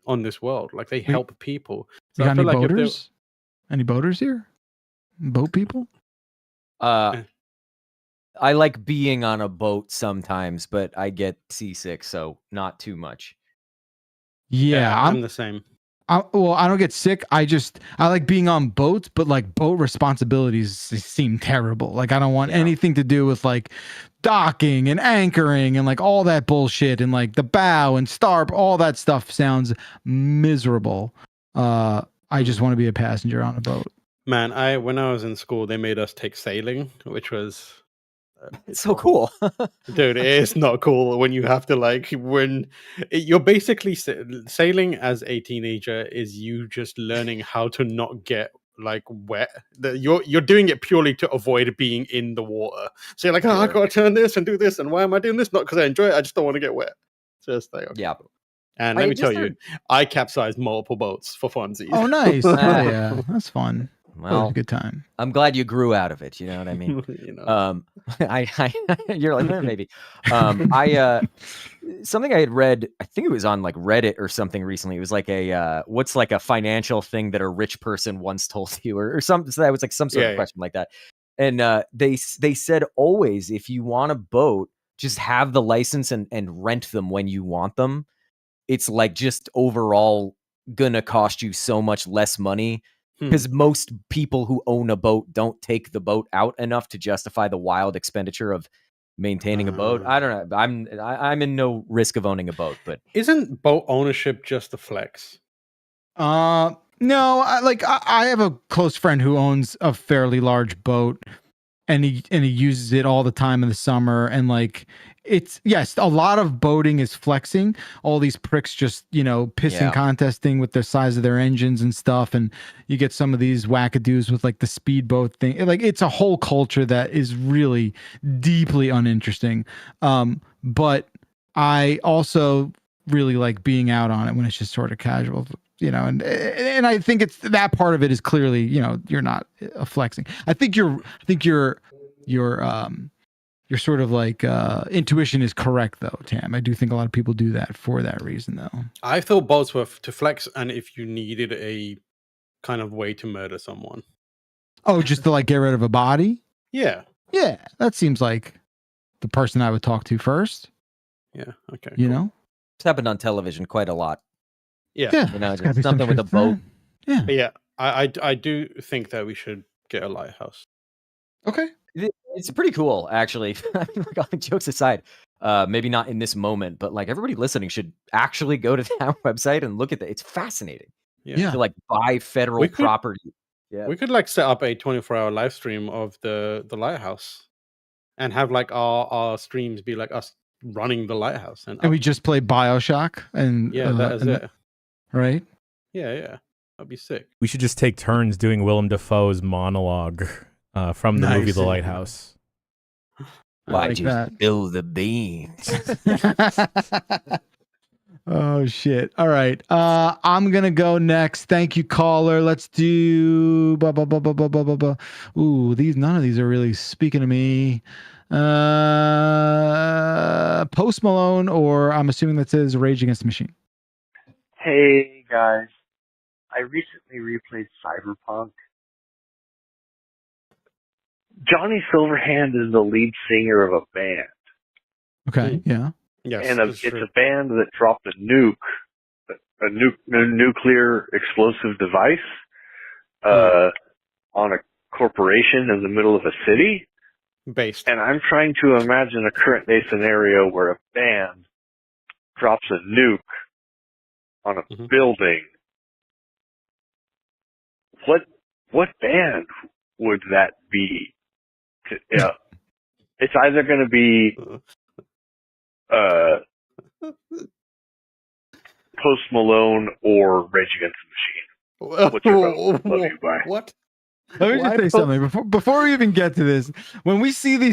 on this world. Like they help people.
You got
I
any
feel like if
boaters? Any boaters here? Boat people?
I like being on a boat sometimes, but I get seasick, so not too much.
Yeah,
I'm the same.
I don't get sick. I like being on boats, but like boat responsibilities seem terrible. Like I don't want anything to do with like docking and anchoring and like all that bullshit and like the bow and starboard. All that stuff sounds miserable. I just want to be a passenger on a boat.
Man, when I was in school, they made us take sailing, which was
it's so cool.
Dude, it is not cool when you have to you're basically sailing as a teenager is you just learning how to not get like wet. You're doing it purely to avoid being in the water. So you're like, I gotta turn this and do this, and why am I doing this? Not because I enjoy it, I just don't want to get wet. Just like okay.
Yeah.
And let me tell you, I capsized multiple boats for funsies.
Oh, nice. Yeah, that's fun.
Well,
that was a good time.
I'm glad you grew out of it. You know what I mean? You're like, maybe. Something I had read, I think it was on like Reddit or something recently. It was like what's like a financial thing that a rich person once told you or something. So that was like some sort of question like that. And they said always, if you want a boat, just have the license and rent them when you want them. It's like just overall gonna cost you so much less money. Because most people who own a boat don't take the boat out enough to justify the wild expenditure of maintaining a boat. I don't know. I'm in no risk of owning a boat, but
isn't boat ownership just a flex?
No. I have a close friend who owns a fairly large boat, and he uses it all the time in the summer, and like a lot of boating is flexing. All these pricks just, pissing contesting with the size of their engines and stuff. And you get some of these wackadoos with like the speedboat thing. Like it's a whole culture that is really deeply uninteresting. But I also really like being out on it when it's just sort of casual, and I think it's that part of it is clearly, you're not flexing. I think your sort of like intuition is correct though, Tam. I do think a lot of people do that for that reason though.
I thought boats were to flex and if you needed a kind of way to murder someone.
Oh, just to like get rid of a body?
Yeah.
Yeah, that seems like the person I would talk to first.
Yeah, okay.
You know?
It's happened on television quite a lot.
Yeah.
Just something with a boat.
Yeah.
But yeah, I do think that we should get a lighthouse.
Okay.
It's pretty cool, actually. I mean, like, all jokes aside, maybe not in this moment, but like everybody listening should actually go to that website and look at that. It's fascinating.
Yeah.
To like buy federal property. Yeah.
We could like set up a 24-hour live stream of the lighthouse and have like our streams be like us running the lighthouse. And
we just play BioShock and
that is it.
Right?
Yeah. That'd be sick.
We should just take turns doing Willem Dafoe's monologue from the movie The Lighthouse.
Why'd you spill the beans?
Oh shit! All right, I'm gonna go next. Thank you, caller. Let's do. Ooh, none of these are really speaking to me. Post Malone, or I'm assuming that says Rage Against the Machine.
Hey guys, I recently replayed Cyberpunk. Johnny Silverhand is the lead singer of a band.
Okay, yeah.
Yes,
and it's a band that dropped a nuke, a nuclear explosive device, on a corporation in the middle of a city.
Based.
And I'm trying to imagine a current day scenario where a band drops a nuke on a building. What band would that be? Yeah, it's either going to be Post Malone or Rage Against the Machine. What's your vote? Love you, bye.
What?
Let me just say something before we even get to this. When we see the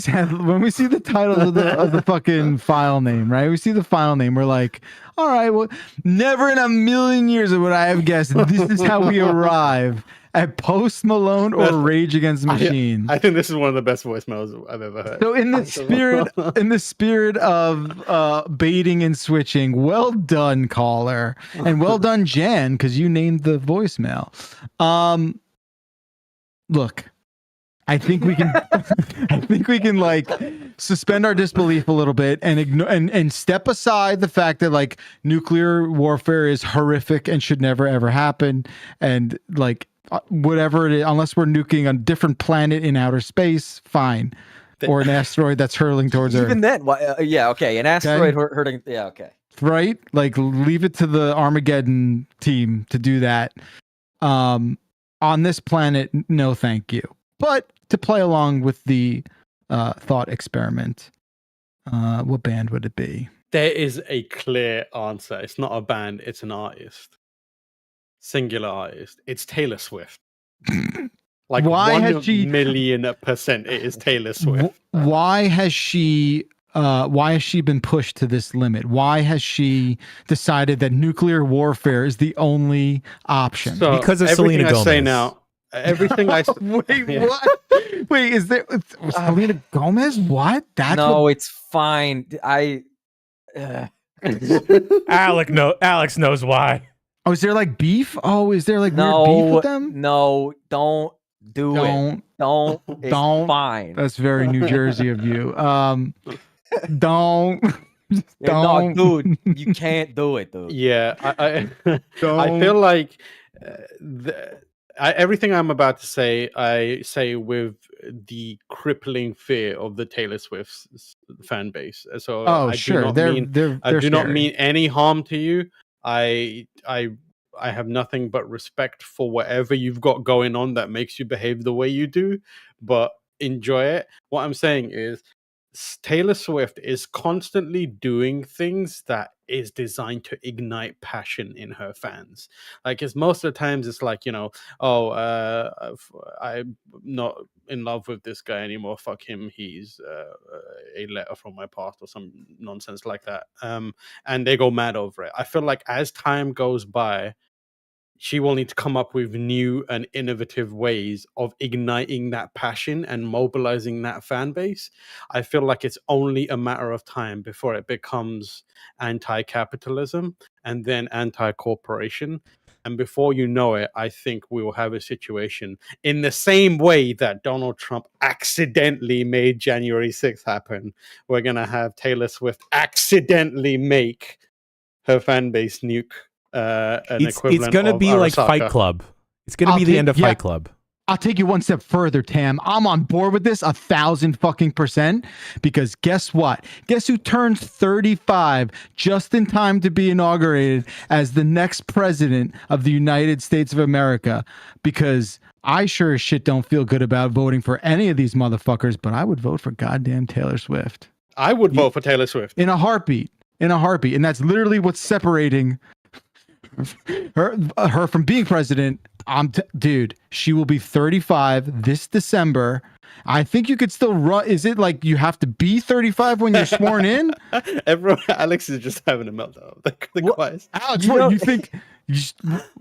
titles of the fucking file name, right? We see the file name. We're like, all right, well, never in a million years would I have guessed this is how we arrive at Post Malone or Rage Against the Machine.
I think this is one of the best voicemails I've ever heard.
So in the spirit of baiting and switching, well done, caller, and well done, Jan, because you named the voicemail. Look, I think we can like suspend our disbelief a little bit and ignore and step aside the fact that like nuclear warfare is horrific and should never ever happen, and like whatever it is, unless we're nuking a different planet in outer space, fine, or an asteroid that's hurtling towards Earth.
Even then, yeah, okay, an asteroid hurting, yeah, okay,
right? Like leave it to the Armageddon team to do that. On this planet, no thank you. But to play along with the thought experiment, what band would it be?
There is a clear answer. It's not a band, it's an artist. Singular artist. It's Taylor Swift. Like
why
1,000,000% it is Taylor Swift.
Why has she been pushed to this limit? Why has she decided that nuclear warfare is the only option?
So,
because of Selena Gomez.
Say now, everything I
wait, what? Wait, is there Selena Gomez? What?
It's fine.
Alex knows why.
Oh, is there like beef? Oh, is there like weird beef with them?
No, don't do it. Don't. It's fine.
That's very New Jersey of you. Don't.
No, dude, you can't do it, dude.
Yeah, I feel like everything I'm about to say, I say with the crippling fear of the Taylor Swift fan base. So I do not mean any harm to you. I have nothing but respect for whatever you've got going on that makes you behave the way you do, but enjoy it. What I'm saying is Taylor Swift is constantly doing things that is designed to ignite passion in her fans. Like, it's most of the times it's like, I'm not in love with this guy anymore. Fuck him. He's a letter from my past or some nonsense like that. And they go mad over it. I feel like as time goes by, she will need to come up with new and innovative ways of igniting that passion and mobilizing that fan base. I feel like it's only a matter of time before it becomes anti-capitalism and then anti-corporation. And before you know it, I think we will have a situation in the same way that Donald Trump accidentally made January 6th happen. We're going to have Taylor Swift accidentally make her fan base nuke
It's going to be like Fight Club. It's going to be the end of Fight Club.
I'll take you one step further, Tam. I'm on board with this 1,000% because guess what? Guess who turns 35 just in time to be inaugurated as the next president of the United States of America? Because I sure as shit don't feel good about voting for any of these motherfuckers, but I would vote for goddamn Taylor Swift.
I would vote for Taylor Swift.
In a heartbeat. And that's literally what's separating her from being president. Dude, she will be 35 this December. I think you could still run. Is it like you have to be 35 when you're sworn in?
Everyone, Alex is just having a meltdown. The quiet.
Alex, what you think?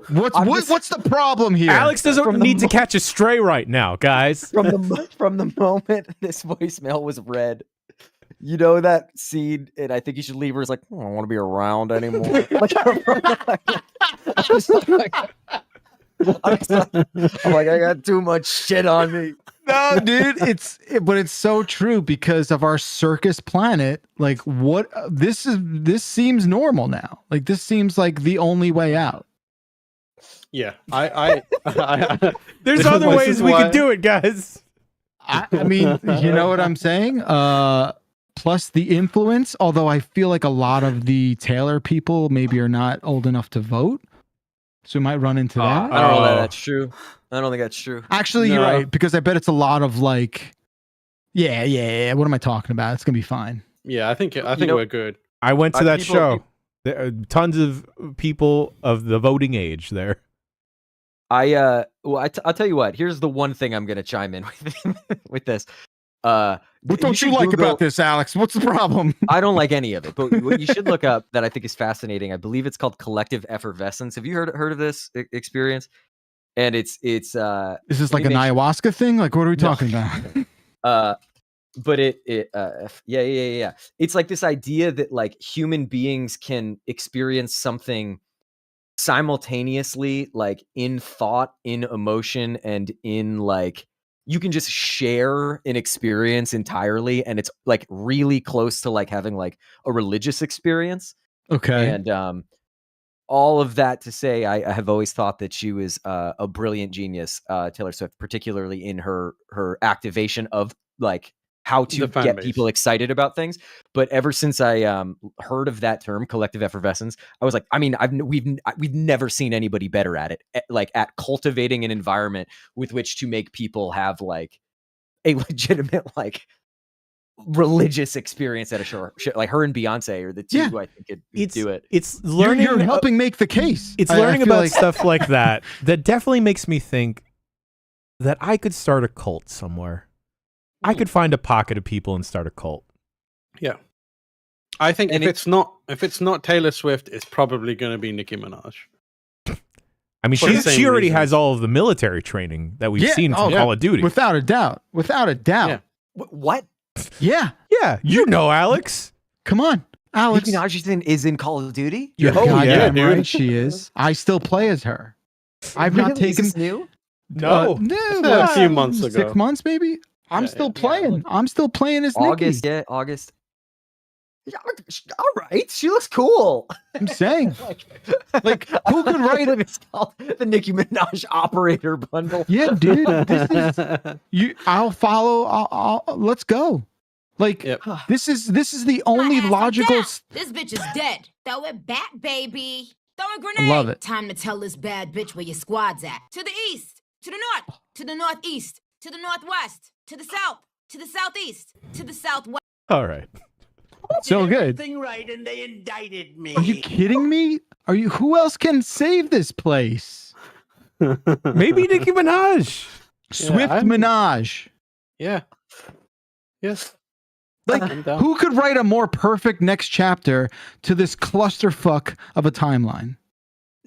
What's the problem here?
Alex doesn't need to catch a stray right now, guys.
From the moment this voicemail was read, you know that scene, and I think you should leave her. Is like, I don't want to be around anymore. I'm like, I got too much shit on me.
No, dude, but it's so true because of our circus planet. Like, what this seems normal now. Like, this seems like the only way out.
Yeah,
There's other ways we could do it, guys.
I mean, you know what I'm saying? Plus the influence. Although I feel like a lot of the Taylor people maybe are not old enough to vote, so we might run into that.
I don't know that that's true. I don't think that's true.
Actually, you're right, because I bet it's a lot of like, yeah. What am I talking about? It's gonna be fine.
Yeah, I think we're good.
I went to that show. There are tons of people of the voting age there.
I'll tell you what. Here's the one thing I'm gonna chime in with this.
What don't you like about this, Alex? What's the problem?
I don't like any of it, but what you should look up that I think is fascinating. I believe it's called collective effervescence. Have you heard of this experience? And it's is
this like an ayahuasca thing? Like, what are we talking about?
But yeah. It's like this idea that like human beings can experience something simultaneously, like in thought, in emotion, and in like you can just share an experience entirely, and it's like really close to like having like a religious experience.
Okay.
And all of that to say, I have always thought that she was a brilliant genius, Taylor Swift, particularly in her activation of like how to get people excited about things. But ever since I heard of that term, collective effervescence, I was like, I mean, we've never seen anybody better at it, at cultivating an environment with which to make people have like a legitimate like religious experience at a show. Like her and Beyonce are the two who I think could do it.
It's learning.
You're helping make the case.
It's learning about stuff like that definitely makes me think that I could start a cult somewhere. I could find a pocket of people and start a cult.
Yeah, I think if it's not Taylor Swift, it's probably going to be Nicki Minaj.
I mean, she already has all of the military training that we've seen from Call of Duty,
without a doubt.
Yeah. What?
Yeah,
you know, Alex.
Come on, Alex.
Nicki Minaj is in Call of Duty.
You're goddamn right, she is. I still play as her. I've not taken
Is this new.
No,
a few months ago.
6 months maybe. I'm still playing. I'm still playing as
August.
Nicki.
Yeah, August. Yeah, all right, she looks cool.
I'm saying, like, who could write it?
It's called the Nicki Minaj Operator Bundle.
Yeah, dude. This is you. I'll follow. Let's go. Like, this is the only logical.
This bitch is dead. Throw it back, baby. Throw a grenade.
Love it.
Time to tell this bad bitch where your squad's at. To the east, to the north, to the northeast, to the northwest, to the south, to the southeast, to the southwest.
All right.
So good.
Thing right, and they indicted me.
Are you kidding me? Are you? Who else can save this place?
Maybe Nicki Minaj.
Swift Minaj.
Yeah. Yes.
Like, who could write a more perfect next chapter to this clusterfuck of a timeline?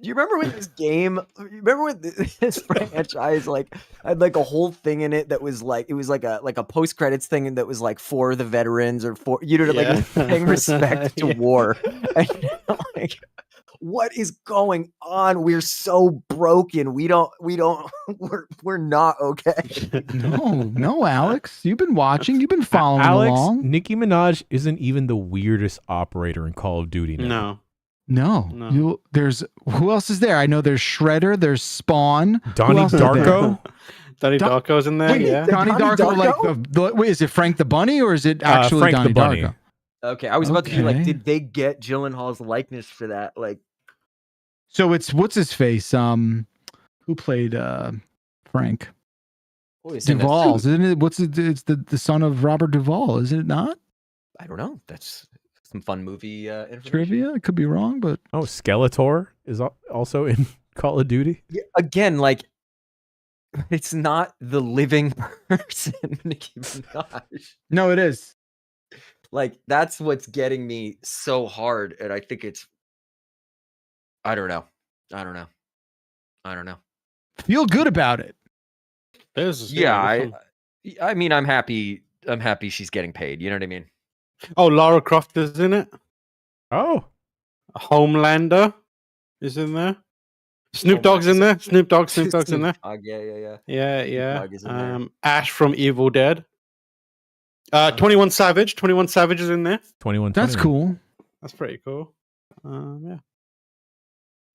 Do you remember when this game? You remember when this franchise like had like a whole thing in it that was like it was like a post credits thing that was like for the veterans or for like paying respect to war. And, like, what is going on? We're so broken. We're not okay.
No, Alex. You've been watching. You've been following along.
Nicki Minaj isn't even the weirdest operator in Call of Duty now.
No. There's who else is there? I know there's Shredder, there's Spawn.
Donnie Darko.
Donnie Darko's in there.
Wait, Donnie Darko, like wait, is it Frank the Bunny or is it actually
Frank
Donnie
the Bunny?
Darko?
Okay, I was about to be like, did they get Gyllenhaal's likeness for that? Like,
so it's what's his face? Who played Frank? Duvall, isn't it? It's the son of Robert Duvall, is it not?
I don't know. That's some fun movie information.
Trivia. I could be wrong, but
Oh, Skeletor is also in Call of Duty.
Yeah, again, like it's not the living person, Nicki Minaj.
no, it is.
Like that's what's getting me so hard, and I think it's. I don't know.
Feel good about it.
Yeah, I mean, I'm happy. I'm happy she's getting paid. You know what I mean?
Oh, Lara Croft is in it.
Oh,
Homelander is in there. Snoop Dogg's in there. Snoop Dogg's in there.
Dogg, yeah.
Yeah.
Dogg is in there.
Ash from Evil Dead. 21 Savage. 21 Savage is in there.
21.
That's cool.
That's pretty cool. Yeah.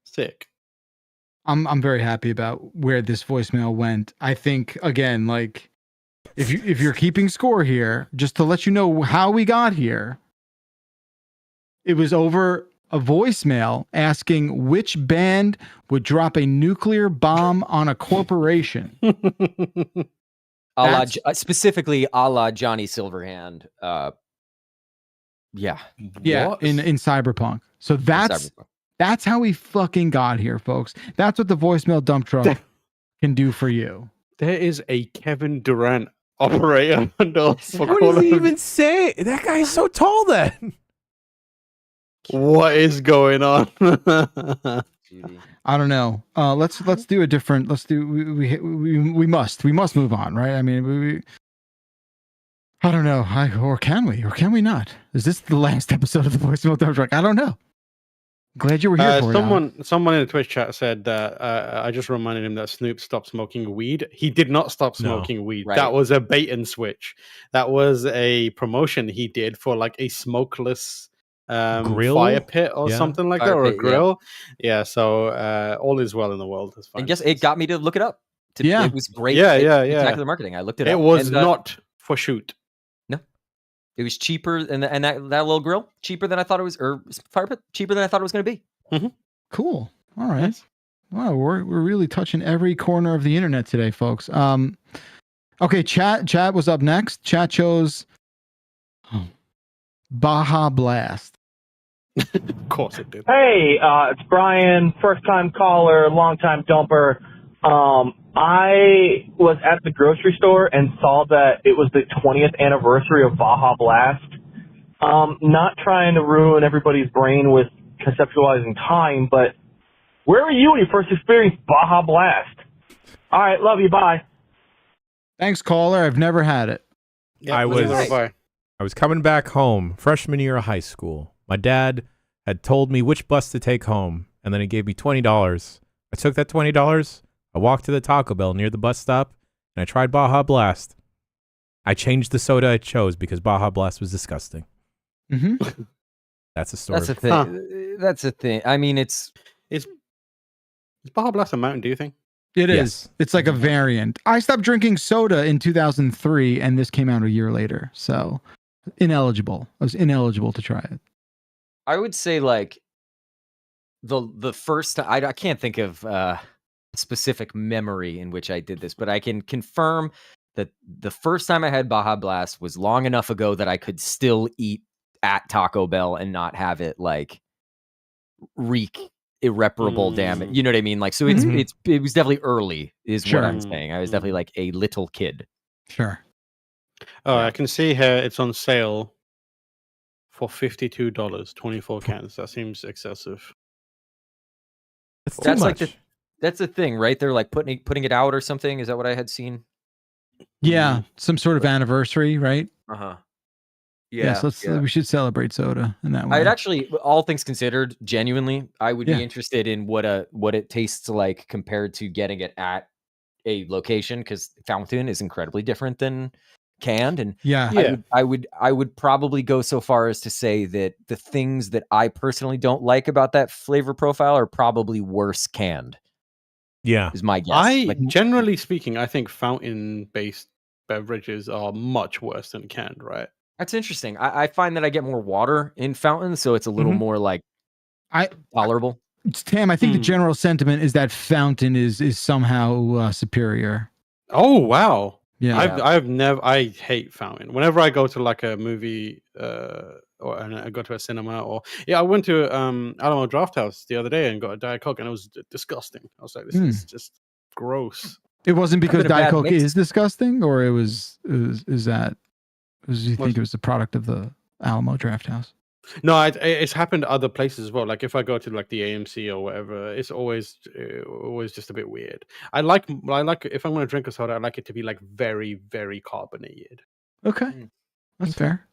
Sick.
I'm very happy about where this voicemail went. I think again, like if you're keeping score here, just to let you know how we got here, it was over a voicemail asking which band would drop a nuclear bomb on a corporation.
Specifically a la Johnny Silverhand. Yeah.
Yeah, in Cyberpunk. So that's how we fucking got here, folks. That's what the voicemail dump truck can do for you.
There is a Kevin Durant operator.
What does he even say? That guy is so tall then.
What is going on?
I don't know. Let's do a different. Let's do. We must move on, right? I mean, I don't know. Or can we not? Is this the last episode of the voicemail dump truck? I don't know. Glad you were here for it.
Someone in the Twitch chat said that I just reminded him that Snoop stopped smoking weed. He did not stop smoking weed.
Right.
That was a bait and switch. That was a promotion he did for like a smokeless
grill?
fire pit or something like that,
Fire
or a
pit,
grill. Yeah. So all is well in the world. As far
And guess it got me to look it up.
Yeah.
It was great.
Yeah.
Exactly the marketing. I looked it up.
It was
and,
not for shoot.
No. It was cheaper, and that little grill cheaper than I thought it was, or fire pit cheaper than I thought it was going to be.
Mm-hmm.
Cool. All right. Yes. Wow, we're really touching every corner of the internet today, folks. Okay, chat was up next. Chat chose Baja Blast.
Of course it did.
Hey, it's Brian, first time caller, long time dumper. I was at the grocery store and saw that it was the 20th anniversary of Baja Blast. Not trying to ruin everybody's brain with conceptualizing time, but where were you when you first experienced Baja Blast? All right, love you, bye.
Thanks, caller. I've never had it.
Yeah,
I was coming back home, freshman year of high school. My dad had told me which bus to take home, and then he gave me $20. I took that $20. I walked to the Taco Bell near the bus stop, and I tried Baja Blast. I changed the soda I chose because Baja Blast was disgusting.
Mm-hmm.
That's a story.
That's a thing.
Huh.
That's a thing. I mean, is
Baja Blast a Mountain Dew thing?
It is. It's like a variant. I stopped drinking soda in 2003, and this came out a year later. So, ineligible. I was ineligible to try it.
I would say like the first time. I can't think of a specific memory in which I did this, but I can confirm that the first time I had Baja Blast was long enough ago that I could still eat at Taco Bell and not have it like wreak irreparable damage. You know what I mean? Like, so it was definitely early is what I'm saying. I was definitely like a little kid.
Sure.
Oh, I can see here it's on sale for $52, 24 cans. That seems excessive.
That's like that's the thing, right? They're like putting it out or something. Is that what I had seen?
Yeah, some sort of anniversary, right?
Uh-huh.
Yeah, so we should celebrate soda in that way.
I'd actually, all things considered, genuinely, I would
Yeah.
be interested in what it tastes like compared to getting it at a location, because fountain is incredibly different than canned. And I would probably go so far as to say that the things that I personally don't like about that flavor profile are probably worse canned.
Yeah,
is my guess.
Generally speaking, I think fountain-based beverages are much worse than canned, right?
That's interesting. I find that I get more water in fountain, so it's a little more like tolerable.
Tam, I think the general sentiment is that fountain is somehow superior.
Oh wow!
Yeah.
I hate fountain. Whenever I go to like a movie and I go to a cinema, or I went to Alamo Draft House the other day and got a Diet Coke, and it was disgusting. I was like, this is just gross.
It wasn't because
been a
Diet
bad
Coke
mix.
is disgusting, or it was you think it was the product of the Alamo Draft House?
No, it's happened to other places as well. Like if I go to like the AMC or whatever, it's always just a bit weird. I like if I'm going to drink a soda, I like it to be like very, very carbonated.
Okay, that's fair.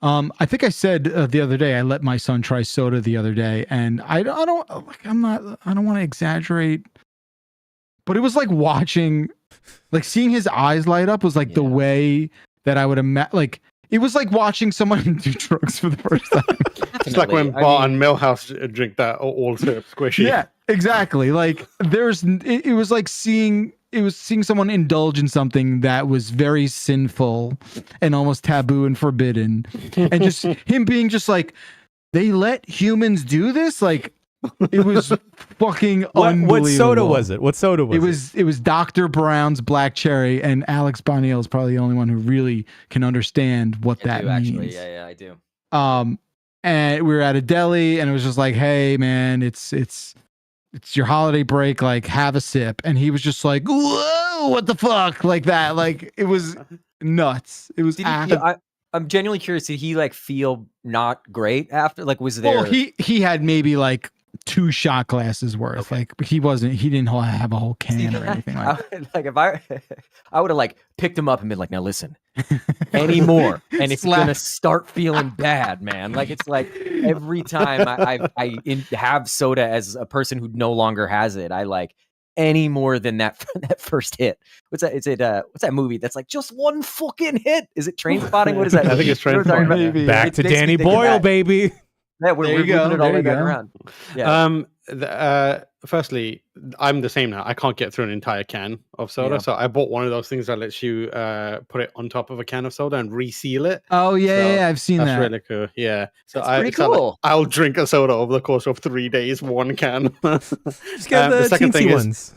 I think I said the other day I let my son try soda the other day, and I don't want to exaggerate, but it was like seeing his eyes light up was like the way that I would imagine. Like it was like watching someone do drugs for the first time.
It's like when Bart and Milhouse drink that all syrup squishy.
Yeah, exactly. Like it was like seeing someone indulge in something that was very sinful and almost taboo and forbidden, and just him being just like, they let humans do this. Like it was fucking unbelievable.
What soda was it? What soda was it?
It was Dr. Brown's Black Cherry, and Alex Boniel is probably the only one who really can understand what that means.
Actually, yeah, I do.
And we were at a deli, and it was just like, hey man, it's your holiday break, like have a sip. And he was just like, whoa, what the fuck? Like that. Like it was nuts. It was
I'm genuinely curious, did he like feel not great after? Like was there
he had maybe like 2 shot glasses worth. Like he didn't have a whole can or anything like that.
Like if I would have like picked him up and been like, now listen, any more, and it's gonna start feeling bad, man. Like it's like every time I have soda as a person who no longer has it, I like any more than that first hit. What's that? What's that movie that's like just one fucking hit? Is it Trainspotting? What is that?
I think it's Trainspotting.
Back to Danny Boyle, baby.
Yeah, we're moving it all the way back around. Yeah.
Firstly, I'm the same now. I can't get through an entire can of soda, so I bought one of those things that lets you put it on top of a can of soda and reseal it.
Oh yeah, I've seen that.
That's really cool. Yeah, so
that's pretty cool.
I'll drink a soda over the course of 3 days, 1 can.
Just get the second thing ones.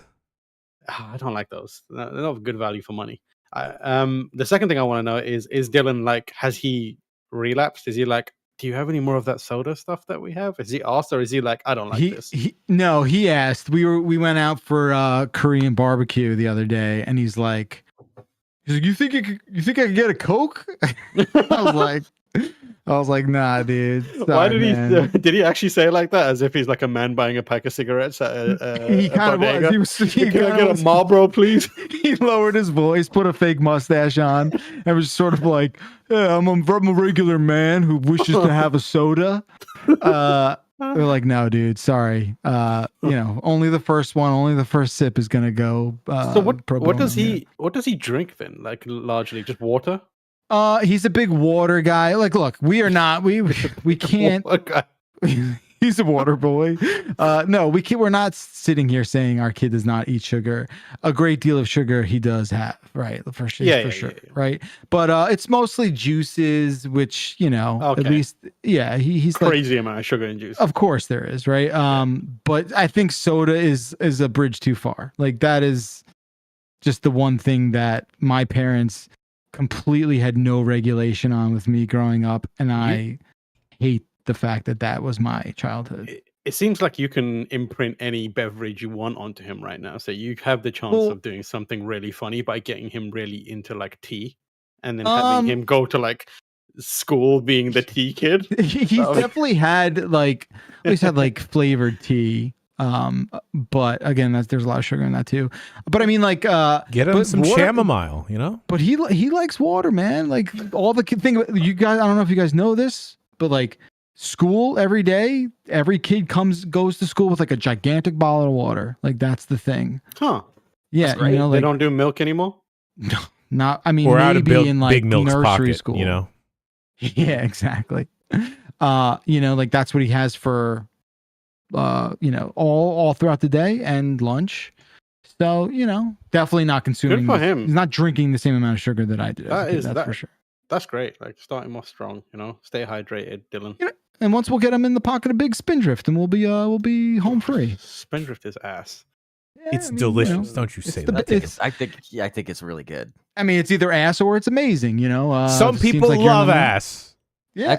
I don't like those. They're not good value for money. The second thing I want to know is Dylan like, has he relapsed? Is he like, do you have any more of that soda stuff that we have? Is he asked, or is he like, I don't like this?
No, he asked. We went out for Korean barbecue the other day, and he's like, you think I could get a Coke? I was like, nah, dude. Sorry,
why did he actually say it like that, as if he's like a man buying a pack of cigarettes at
he kind of was.
Can I get a Marlboro, please?
He lowered his voice, put a fake mustache on, and was sort of like, yeah, I'm a regular man who wishes to have a soda. We're like, no, dude, sorry. Only the first one, only the first sip is gonna go.
So what does he drink then? Like largely just water?
He's a big water guy. Like, look, we are not. We can't. He's a water boy. No, we're not sitting here saying our kid does not eat sugar. A great deal of sugar he does have, right? For sure,
yeah.
Right? But it's mostly juices, which at least, he's
crazy amount of sugar in juice.
Of course there is, right? But I think soda is a bridge too far. Like that is just the one thing that my parents completely had no regulation on with me growing up, and I hate the fact that was my childhood.
It seems like you can imprint any beverage you want onto him right now, so you have the chance of doing something really funny by getting him really into like tea, and then having him go to like school being the tea kid.
He's definitely had like flavored tea. But again, there's a lot of sugar in that too. But I mean, like,
get him some chamomile,
But he likes water, man. Like all the thing about you guys. I don't know if you guys know this, but like school every day, every kid goes to school with like a gigantic bottle of water. Like that's the thing.
Huh?
Yeah,
they don't do milk anymore.
No, not. I mean,
or
maybe
out of
in like
Big Milk's
nursery
pocket,
school.
Yeah,
exactly. Like that's what he has for. All throughout the day and lunch. So, definitely not consuming.
Good for him.
He's not drinking the same amount of sugar that I do. That's for sure.
That's great. Like starting off strong, stay hydrated, Dylan.
And once we'll get him in the pocket of big Spindrift, and we'll be home free.
Spindrift is ass.
It's delicious. Don't you say that?
I think it's really good.
I mean, it's either ass or it's amazing.
Some people love ass.
Yeah.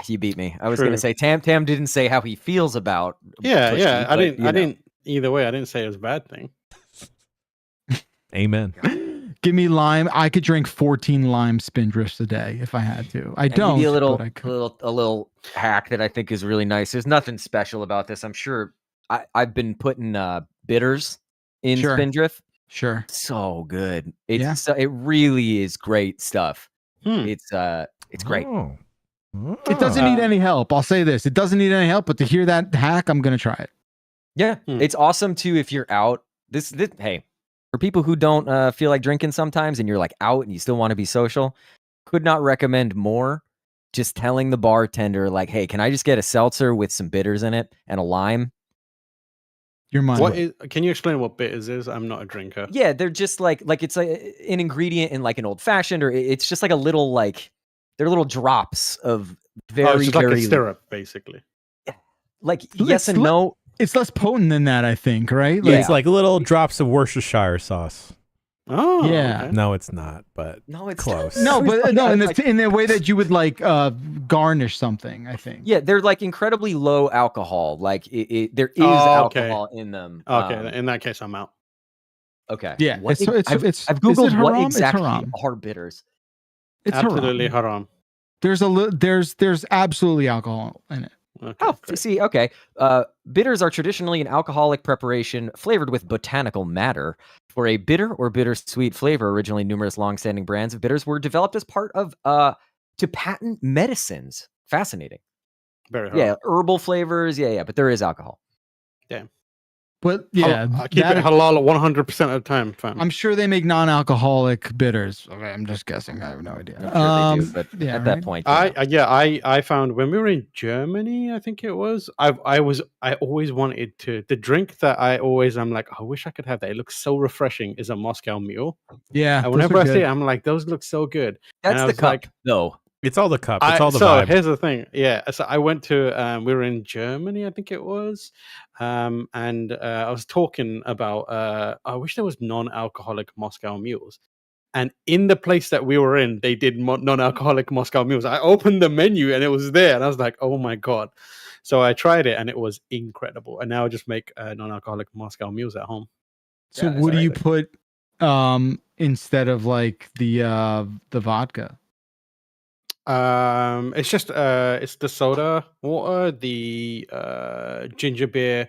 You beat me. I was
True.
going to say Tam didn't say how he feels about.
Yeah,
Tushy,
yeah. I
but,
didn't.
you know.
Didn't. Either way, I didn't say it was a bad thing.
Amen.
Give me lime. I could drink 14 lime spindrifts a day if I had to. I
And
don't.
give you a
but I could.
little hack that I think is really nice. There's nothing special about this. I'm sure I've been putting bitters in
Sure.
Spindrift.
Sure.
So good. It's
Yeah.
so, it really is great stuff.
Hmm.
It's great.
Oh.
It doesn't need any help. I'll say this. It doesn't need any help, but to hear that hack, I'm going to try it.
Yeah. It's awesome too if you're out. This hey, for people who don't feel like drinking sometimes and you're like out and you still want to be social, could not recommend more. Just telling the bartender like, "Hey, can I just get a seltzer with some bitters in it and a lime?"
Your mind.
What is? Can you explain what bitters is? I'm not a drinker.
Yeah, they're just like it's like an ingredient in like an old fashioned, or it's just like a little like they're little drops of very
it's like
very
a syrup, basically.
like yes and no.
It's less potent than that, I think, right?
Yeah, it's like little drops of Worcestershire sauce.
Oh,
Yeah.
okay.
No, it's not, but
no, it's
close.
No, but no, in the way that you would like garnish something, I think.
Yeah, they're like incredibly low alcohol. Like there is
okay.
alcohol in them.
Okay, in that case, I'm out.
Okay.
Yeah,
What
I've
googled
is it
what
haram?
exactly
It's haram.
are bitters.
It's
Absolutely
haram.
haram.
There's absolutely alcohol in it.
Okay,
Oh, see, okay. Bitters are traditionally an alcoholic preparation flavored with botanical matter. For a bitter or bittersweet flavor, originally numerous long-standing brands of bitters were developed as part of to patent medicines. Fascinating.
Very haram.
Yeah, herbal flavors. Yeah, but there is alcohol.
Damn.
But yeah,
I keep it halal 100% of the time, fam.
I'm sure they make non-alcoholic bitters. Okay, I'm just guessing. I have no idea.
I'm sure they do, but
yeah,
at that
right?
point,
I found when we were in Germany, I think it was. I always wanted to the drink that I'm like, I wish I could have that. It looks so refreshing. Is a Moscow Mule.
Yeah,
And
those
whenever
are
I see
good.
it, I'm like, those look so good.
That's
and I
the
was
cup,
like,
though.
It's all the cup. It's all the
so
vibe.
here's the thing. Yeah. So I went to we were in Germany, I think it was. And I was talking about I wish there was non-alcoholic Moscow mules. And in the place that we were in, they did non-alcoholic Moscow mules. I opened the menu and it was there, and I was like, "Oh my god!" So I tried it, and it was incredible. And now I just make non-alcoholic Moscow mules at home.
So what do you put instead of like the vodka?
It's just it's the soda water, the ginger beer,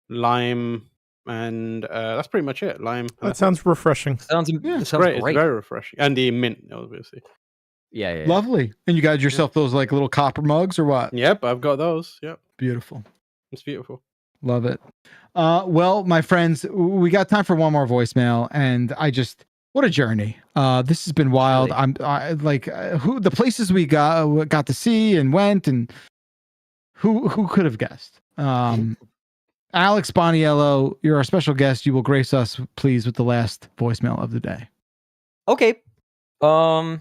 lime, and that's pretty much it. Lime.
That sounds refreshing.
Sounds
It's great. It's very refreshing, and the mint, obviously.
Yeah.
Lovely. And you got yourself those like little copper mugs or what?
Yep, I've got those. Yep,
Beautiful.
it's beautiful.
Love it. Well, my friends, we got time for one more voicemail, and what a journey. This has been wild.
Really?
Who the places we got to see and went, and who could have guessed? Alex Boniello, you're our special guest. You will grace us, please, with the last voicemail of the day.
Okay. I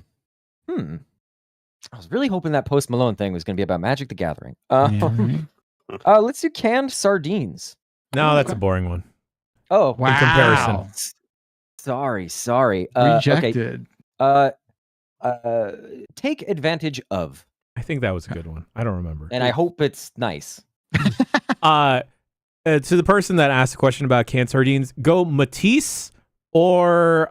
was really hoping that Post Malone thing was going to be about Magic the Gathering. Let's do canned sardines.
No, that's a boring one.
Oh,
Wow.
In comparison.
Sorry.
Rejected.
Okay. Take advantage of.
I think that was a good one. I don't remember.
And I hope it's nice.
To the person that asked the question about canned sardines, go Matisse or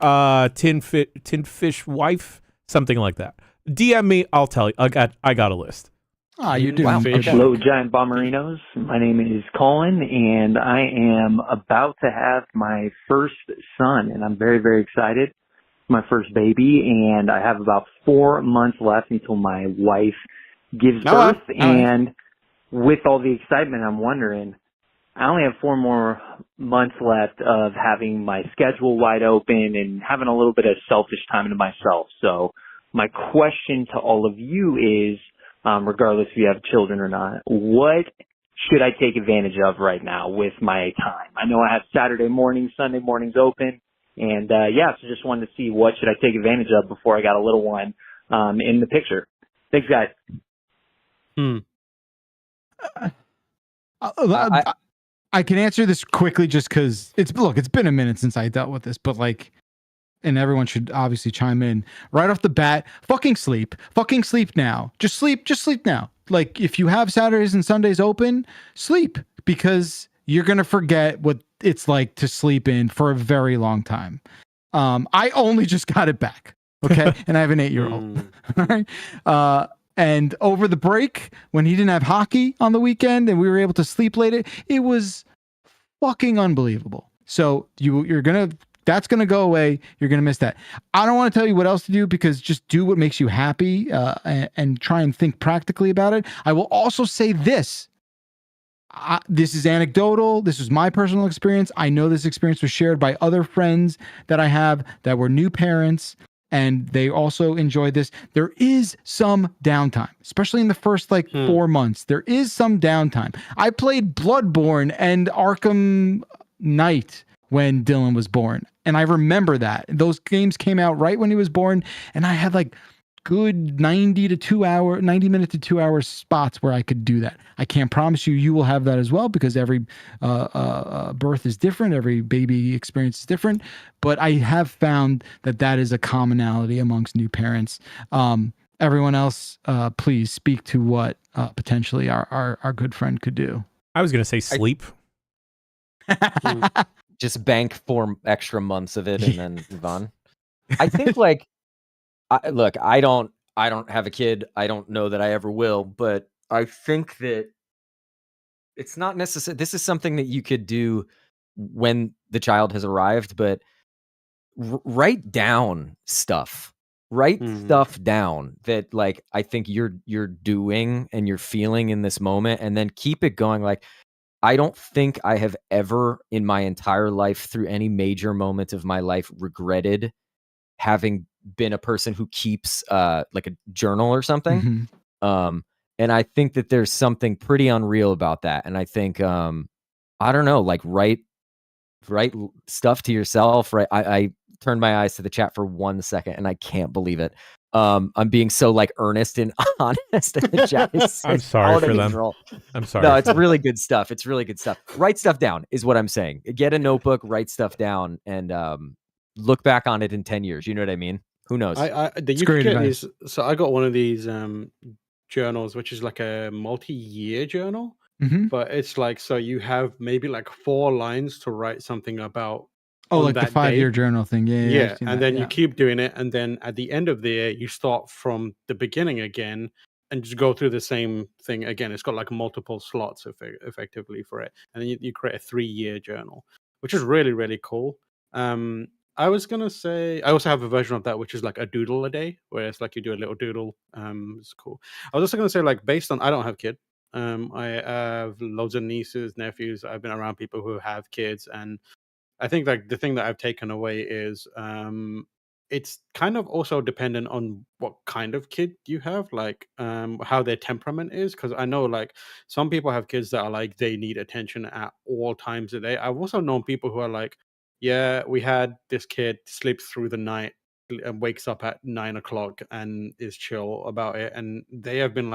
Tin Fish Wife, something like that. DM me, I'll tell you. I got a list.
You're doing good.
Hello, Giant Bomberinos. My name is Colin, and I am about to have my first son, and I'm very, very excited. My first baby, and I have about 4 months left until my wife gives birth. And with all the excitement, I'm wondering, I only have 4 more months left of having my schedule wide open and having a little bit of selfish time to myself. So my question to all of you is, regardless if you have children or not, what should I take advantage of right now with my time? I know I have Saturday mornings, Sunday mornings open, and so just wanted to see what should I take advantage of before I got a little one in the picture. Thanks, guys.
I can answer this quickly just because it's been a minute since I dealt with this, but like and everyone should obviously chime in right off the bat. Fucking sleep now. Just sleep now. Like, if you have Saturdays and Sundays open, sleep, because you're going to forget what it's like to sleep in for a very long time. I only just got it back. Okay. And I have an 8-year-old. All right. And over the break, when he didn't have hockey on the weekend and we were able to sleep late, it was fucking unbelievable. So that's going to go away. You're going to miss that. I don't want to tell you what else to do, because just do what makes you happy, and try and think practically about it. I will also say this. This is anecdotal. This is my personal experience. I know this experience was shared by other friends that I have that were new parents, and they also enjoyed this. There is some downtime, especially in the first 4 months. There is some downtime. I played Bloodborne and Arkham Knight when Dylan was born, and I remember that. Those games came out right when he was born, and I had good 90 minute to 2 hour spots where I could do that. I can't promise you will have that as well, because every birth is different. Every baby experience is different, but I have found that is a commonality amongst new parents. Everyone else, please speak to what potentially our good friend could do.
I was going to say sleep.
Just bank 4 extra months of it and then move on. I think look, I don't have a kid. I don't know that I ever will, but I think that it's not necessary. This is something that you could do when the child has arrived, but write down stuff. Write stuff down that I think you're doing and you're feeling in this moment, and then keep it going. I don't think I have ever in my entire life, through any major moment of my life, regretted having been a person who keeps a journal or something. And I think that there's something pretty unreal about that. And I think I don't know, write stuff to yourself. Right. I turned my eyes to the chat for 1 second and I can't believe it. I'm being so earnest and honest in the chat.
I'm sorry for them. I'm sorry.
No, it's really good stuff. It's really good stuff. Write stuff down is what I'm saying. Get a notebook, write stuff down, and look back on it in 10 years. You know what I mean? Who knows?
So I got one of these journals, which is a multi-year journal, but it's so you have maybe 4 lines to write something about.
Oh, the 5-year journal thing. Yeah.
And then you keep doing it, and then at the end of the year, you start from the beginning again and just go through the same thing again. It's got multiple slots effectively for it, and then you create a 3-year journal, which is really, really cool. I was gonna say I also have a version of that which is a doodle a day, where it's you do a little doodle. It's cool. I was also gonna say based on I don't have a kid. I have loads of nieces, nephews. I've been around people who have kids, and I think the thing that I've taken away is it's kind of also dependent on what kind of kid you have, how their temperament is. Because I know some people have kids that are they need attention at all times a day. I've also known people who are yeah, we had this kid sleeps through the night and wakes up at 9 o'clock and is chill about it. And they have been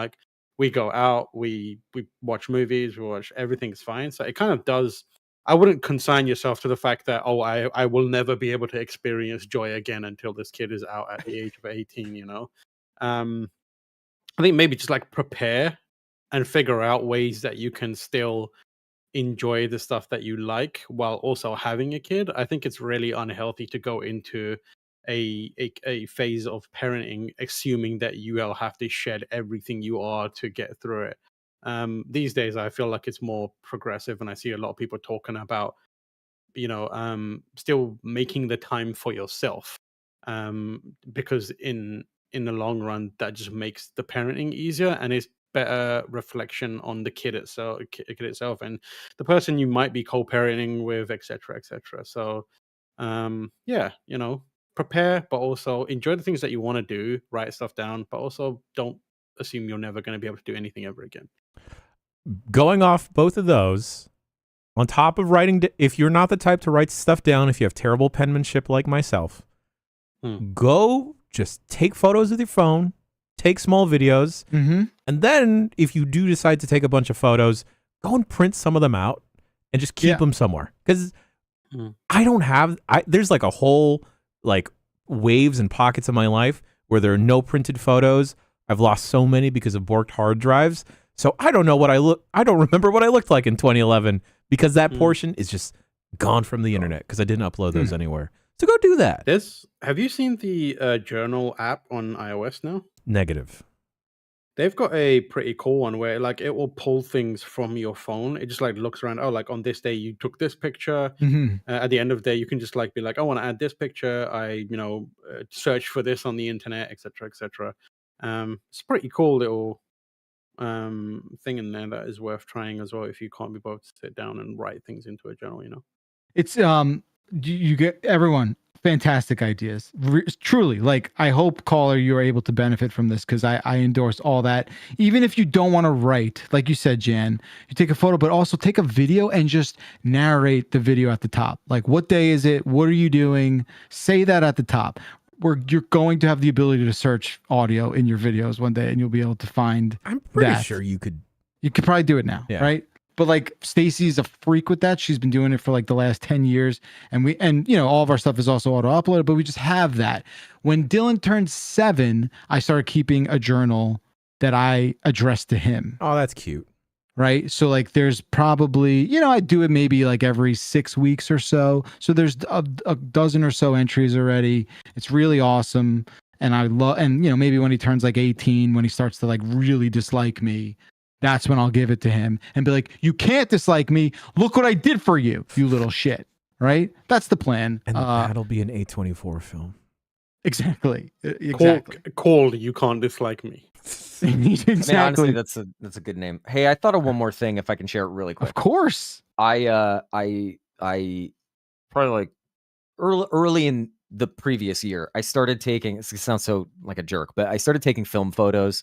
we go out, we watch movies, we watch, everything's fine. So it kind of does. I wouldn't consign yourself to the fact that, I will never be able to experience joy again until this kid is out at the age of 18, I think maybe just prepare and figure out ways that you can still enjoy the stuff that you like while also having a kid. I think it's really unhealthy to go into a phase of parenting assuming that you will have to shed everything you are to get through it. These days I feel it's more progressive, and I see a lot of people talking about still making the time for yourself, because in the long run that just makes the parenting easier, and it's better reflection on the kid itself and the person you might be co-parenting with, etc. So prepare, but also enjoy the things that you want to do, write stuff down, but also don't assume you're never going to be able to do anything ever again.
Going off both of those, on top of writing, if you're not the type to write stuff down, if you have terrible penmanship like myself, go just take photos with your phone, take small videos, and then if you do decide to take a bunch of photos, go and print some of them out and just keep them somewhere. Because I don't have, there's a whole waves and pockets of my life where there are no printed photos. I've lost so many because of borked hard drives. So I don't know what I don't remember what I looked like in 2011 because that portion is just gone from the internet because I didn't upload those anywhere. So go do that.
Have you seen the Journal app on iOS now?
Negative.
They've got a pretty cool one where like it will pull things from your phone. It just like looks around. Oh, like on this day you took this picture. At the end of the day, you can just like be like, I want to add this picture. I search for this on the internet, etc., etc. It's a pretty cool little thing in there that is worth trying as well if you can't be bothered to sit down and write things into a journal.
It's you get everyone fantastic ideas. Truly, like I hope caller you are able to benefit from this because I endorse all that. Even if you don't want to write, like you said, Jan, you take a photo, but also take a video and just narrate the video at the top. Like what day is it? What are you doing? Say that at the top. Where you're going to have the ability to search audio in your videos one day, and you'll be able to find.
I'm pretty
that.
sure you could.
You could probably do it now,
Yeah.
right? But like Stacy's a freak with that. She's been doing it for like the last 10 years. And all of our stuff is also auto uploaded, but we just have that. When Dylan turned 7, I started keeping a journal that I addressed to him.
Oh, that's cute.
Right. So like there's probably, I do it maybe like every 6 weeks or so. So there's a dozen or so entries already. It's really awesome. And I love, and maybe when he turns like 18, when he starts to like really dislike me, that's when I'll give it to him and be like, you can't dislike me. Look what I did for you, you little shit. Right? That's the plan.
And that'll be an A24 film.
Exactly.
Called You Can't Dislike Me.
Exactly.
I mean, honestly, that's a good name. Hey, I thought of one more thing if I can share it really quick.
Of course.
I probably like early in the previous year, I started taking, this sounds so like a jerk, but I started taking film photos.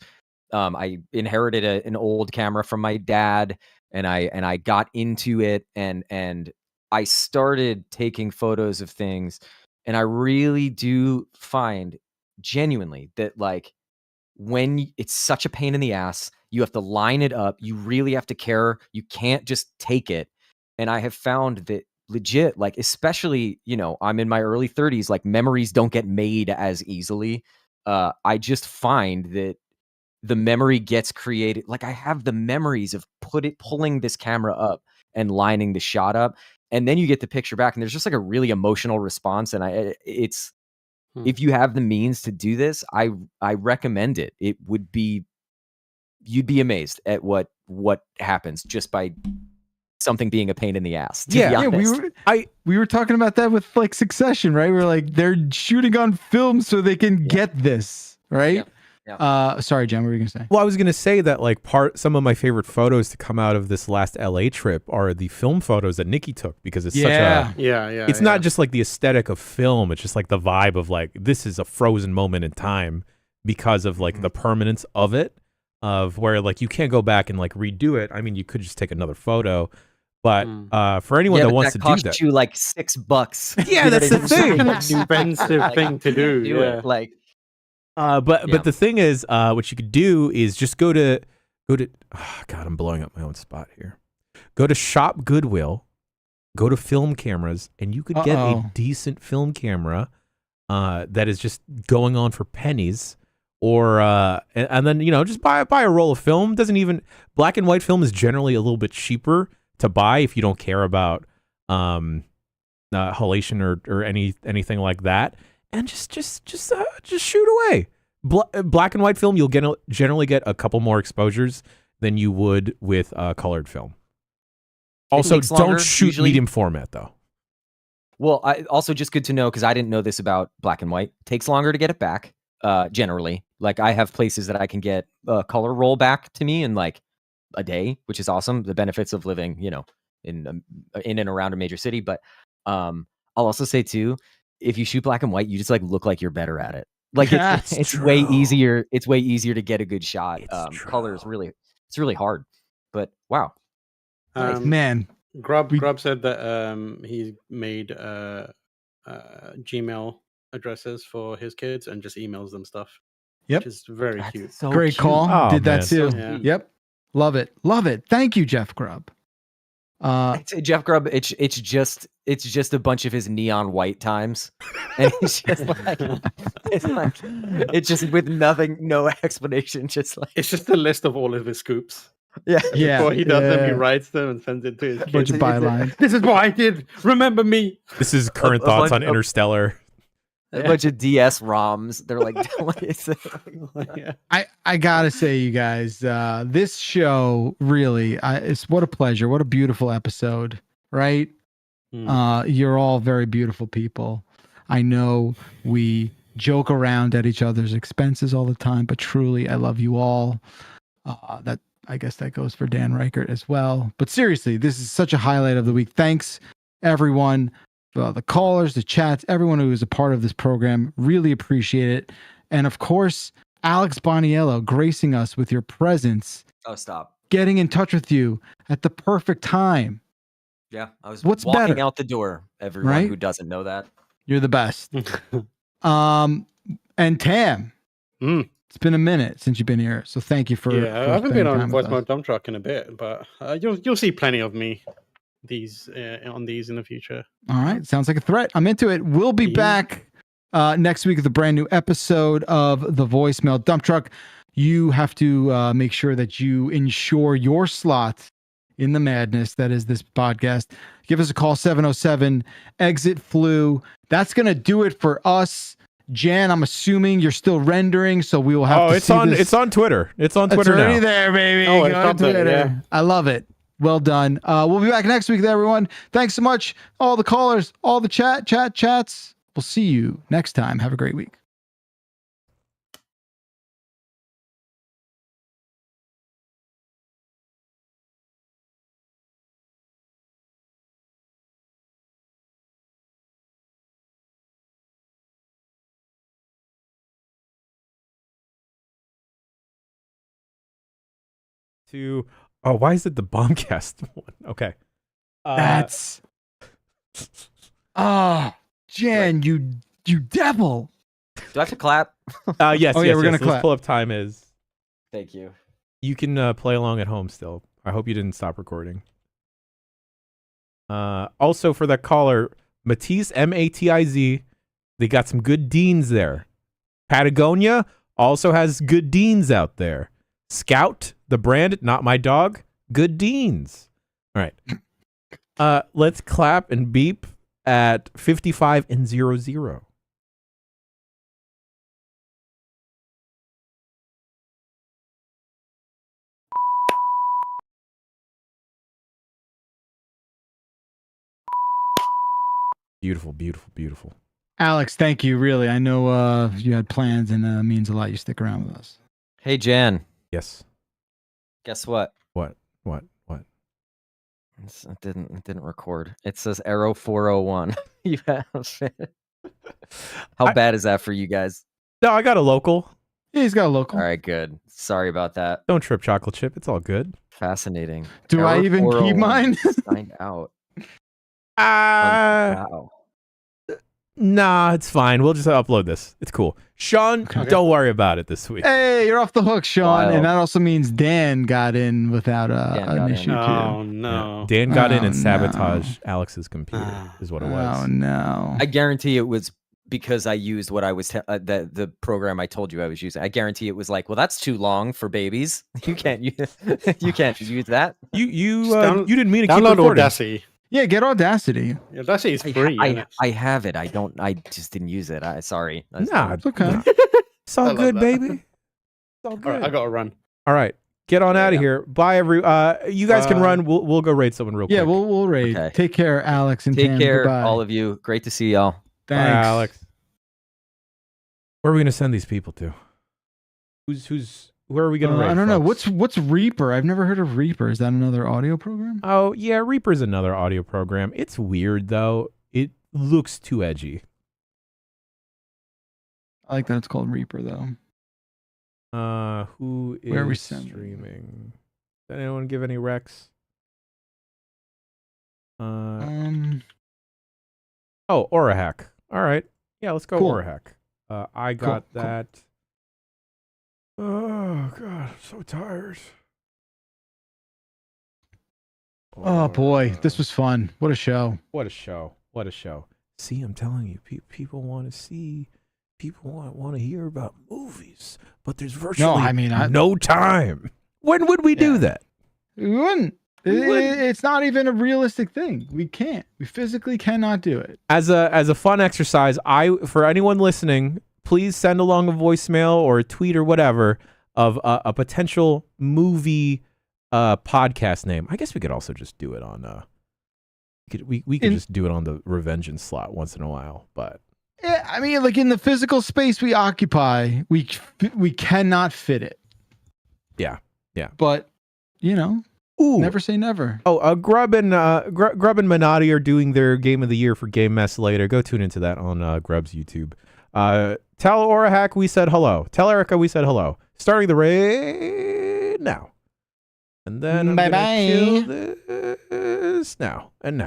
I inherited an old camera from my dad and I got into it and I started taking photos of things, and I really do find genuinely that like when it's such a pain in the ass, you have to line it up. You really have to care. You can't just take it. And I have found that legit, like, especially, I'm in my early 30s, like memories don't get made as easily. I just find that the memory gets created. Like I have the memories of pulling this camera up and lining the shot up. And then you get the picture back and there's just like a really emotional response. And if you have the means to do this, I recommend it. It would be, you'd be amazed at what happens just by something being a pain in the ass.
We were talking about that with like Succession, right? We were like, they're shooting on film so they can get this, right? Yeah. Sorry, Jen, what were you gonna say?
Well, I was gonna say that like some of my favorite photos to come out of this last LA trip are the film photos that Nikki took because it's such a it's not just like the aesthetic of film, it's just like the vibe of like this is a frozen moment in time because of like the permanence of it, of where like you can't go back and like redo it. I mean, you could just take another photo. But for anyone that wants to do that,
cost you like $6.
Yeah, that's the thing.
Expensive thing to do. Yeah.
Like.
But the thing is, what you could do is just go to God, I'm blowing up my own spot here. Go to Shop Goodwill, go to film cameras, and you could get a decent film camera that is just going on for pennies. Or and then just buy a roll of film. Black and white film is generally a little bit cheaper to buy if you don't care about halation or anything like that. And just shoot away. Black and white film, you'll generally get a couple more exposures than you would with colored film. Also, don't shoot medium format though.
Well, also just good to know because I didn't know this about black and white. Takes longer to get it back. Generally, like I have places that I can get a color roll back to me in like a day, which is awesome. The benefits of living, in and around a major city. But I'll also say too, if you shoot black and white, you just like look like you're better at it. Like it's way easier. It's way easier to get a good shot. Color is it's really hard. But wow,
man,
Grub said that he made Gmail addresses for his kids and just emails them stuff.
Yep,
which is very cute.
So great cute call. Did that too. Yep, love it. Thank you, Jeff Grubb.
Jeff Grubb. It's just a bunch of his neon white times, and it's just like it's just with nothing, no explanation. Just like
It's just a list of all of his scoops.
Yeah.
And before he does them, he writes them and sends it to his kids.
bunch of bylines.
This is what I did. Remember me.
This is current thoughts on Interstellar.
A bunch of DS ROMs. They're like,
I gotta say, you guys, this show really, it's what a pleasure, what a beautiful episode, right? You're all very beautiful people. I know we joke around at each other's expenses all the time, but truly, I love you all. That I guess that goes for Dan Reichert as well. But seriously, this is such a highlight of the week. Thanks, everyone. The callers, the chats, everyone who is a part of this program, really appreciate it. And of course, Alex Boniello gracing us with your presence.
Oh, stop.
Getting in touch with you at the perfect time.
Yeah, I was
What's
walking
better?
out the door. Everyone
Right?
who doesn't know that.
You're the best. And Tam, it's been a minute since you've been here, so thank you for.
Yeah,
for
I haven't
spending
been on
time with
Voice
us.
Mode Dump Truck in a bit, but you'll see plenty of me on these in the future.
All right, sounds like a threat. I'm into it. We'll be back next week with a brand new episode of the Voicemail Dump Truck. You have to make sure that you ensure your slot in the madness that is this podcast. Give us a call, 707 exit flu. That's gonna do it for us. Jan, I'm assuming you're still rendering, so we will have to
it's
see
on
this.
it's on Twitter. It's on Twitter
It's already
now.
there, baby.
Oh,
Go
it's
on
up there,
Twitter.
yeah.
I love it. Well done. We'll be back next week, everyone. Thanks so much, all the callers, all the chats. We'll see you next time. Have a great week.
Why is it the Bombcast one? Okay.
That's Jan, you devil.
Do I have to clap?
Yes,
Oh, yeah,
yes,
we're gonna
yes. Let's
clap.
pull up time is.
Thank you.
You can play along at home still. I hope you didn't stop recording. Also for that caller, Matiz, Matiz, they got some good deans there. Patagonia also has good deans out there. Scout, the brand, not my dog, good deans. All right. Let's clap and beep at 55 and 00. Beautiful, beautiful, beautiful.
Alex, thank you. Really, I know you had plans, and it means a lot. You stick around with us.
Hey, Jan.
Yes.
Guess what?
What?
It didn't record. It says Arrow 401. You have it. How bad is that for you guys?
No, I got a local.
Yeah, he's got a local.
All right, good. Sorry about that.
Don't trip, chocolate chip. It's all good.
Fascinating.
Do I
Error
even keep
401
mine?
Signed out.
Wow. Nah, it's fine. We'll just upload this. It's cool. Sean, don't worry about it this week.
Hey, you're off the hook, Sean.
Wild.
And that also means Dan got in without an issue, too.
Oh no!
Dan got in
Oh,
and sabotaged Alex's computer, is what it was.
Oh, no.
I guarantee it was because I used what I was the program I told you I was using. I guarantee it was like, well, that's too long for babies. You can't use you can't use that.
You didn't mean to keep
download
recording.
Audacity.
Yeah, get Audacity.
Audacity is free.
I have it. I just didn't use it. Sorry.
Nah,
it's okay.
It's all good, baby. It's all
All
good.
right, I gotta run.
All right, get on out of here. Bye, you guys can run. We'll go raid someone real quick.
Yeah, we'll raid.
Okay.
Take care, Alex and
Take
Tam.
care,
Goodbye.
all of you. Great to see y'all.
Thanks.
Bye, Alex. Where are we gonna send these people to? Where are we gonna raid?
I don't know.
folks?
What's Reaper? I've never heard of Reaper. Is that another audio program?
Oh yeah, Reaper's another audio program. It's weird though. It looks too edgy.
I like that it's called Reaper though.
Who is
Where are we sending?
streaming? Did anyone give any recs? Oh, Orahack. All right. Yeah, let's go
Cool.
Orahack. I got
Cool.
that. Oh god, I'm so tired.
Oh boy, this was fun. What a show.
What a show. What a show. See, I'm telling you, people want to see, people want to hear about movies, but there's virtually no time. When would we do that?
We wouldn't. It's not even a realistic thing. We can't. We physically cannot do it.
As a fun exercise, for anyone listening, please send along a voicemail or a tweet or whatever of a potential movie podcast name. I guess we could also just do it on we could just do it on the Revengeance slot once in a while, but
yeah, I mean, like in the physical space we occupy, we cannot fit it.
Yeah.
But never say never.
Oh, Grub and Minotti are doing their Game of the Year for Game Mess later. Go tune into that on Grub's YouTube. Tell Orahak we said hello. Tell Erica we said hello. Starting the raid now. And then I'm gonna kill this now. And now.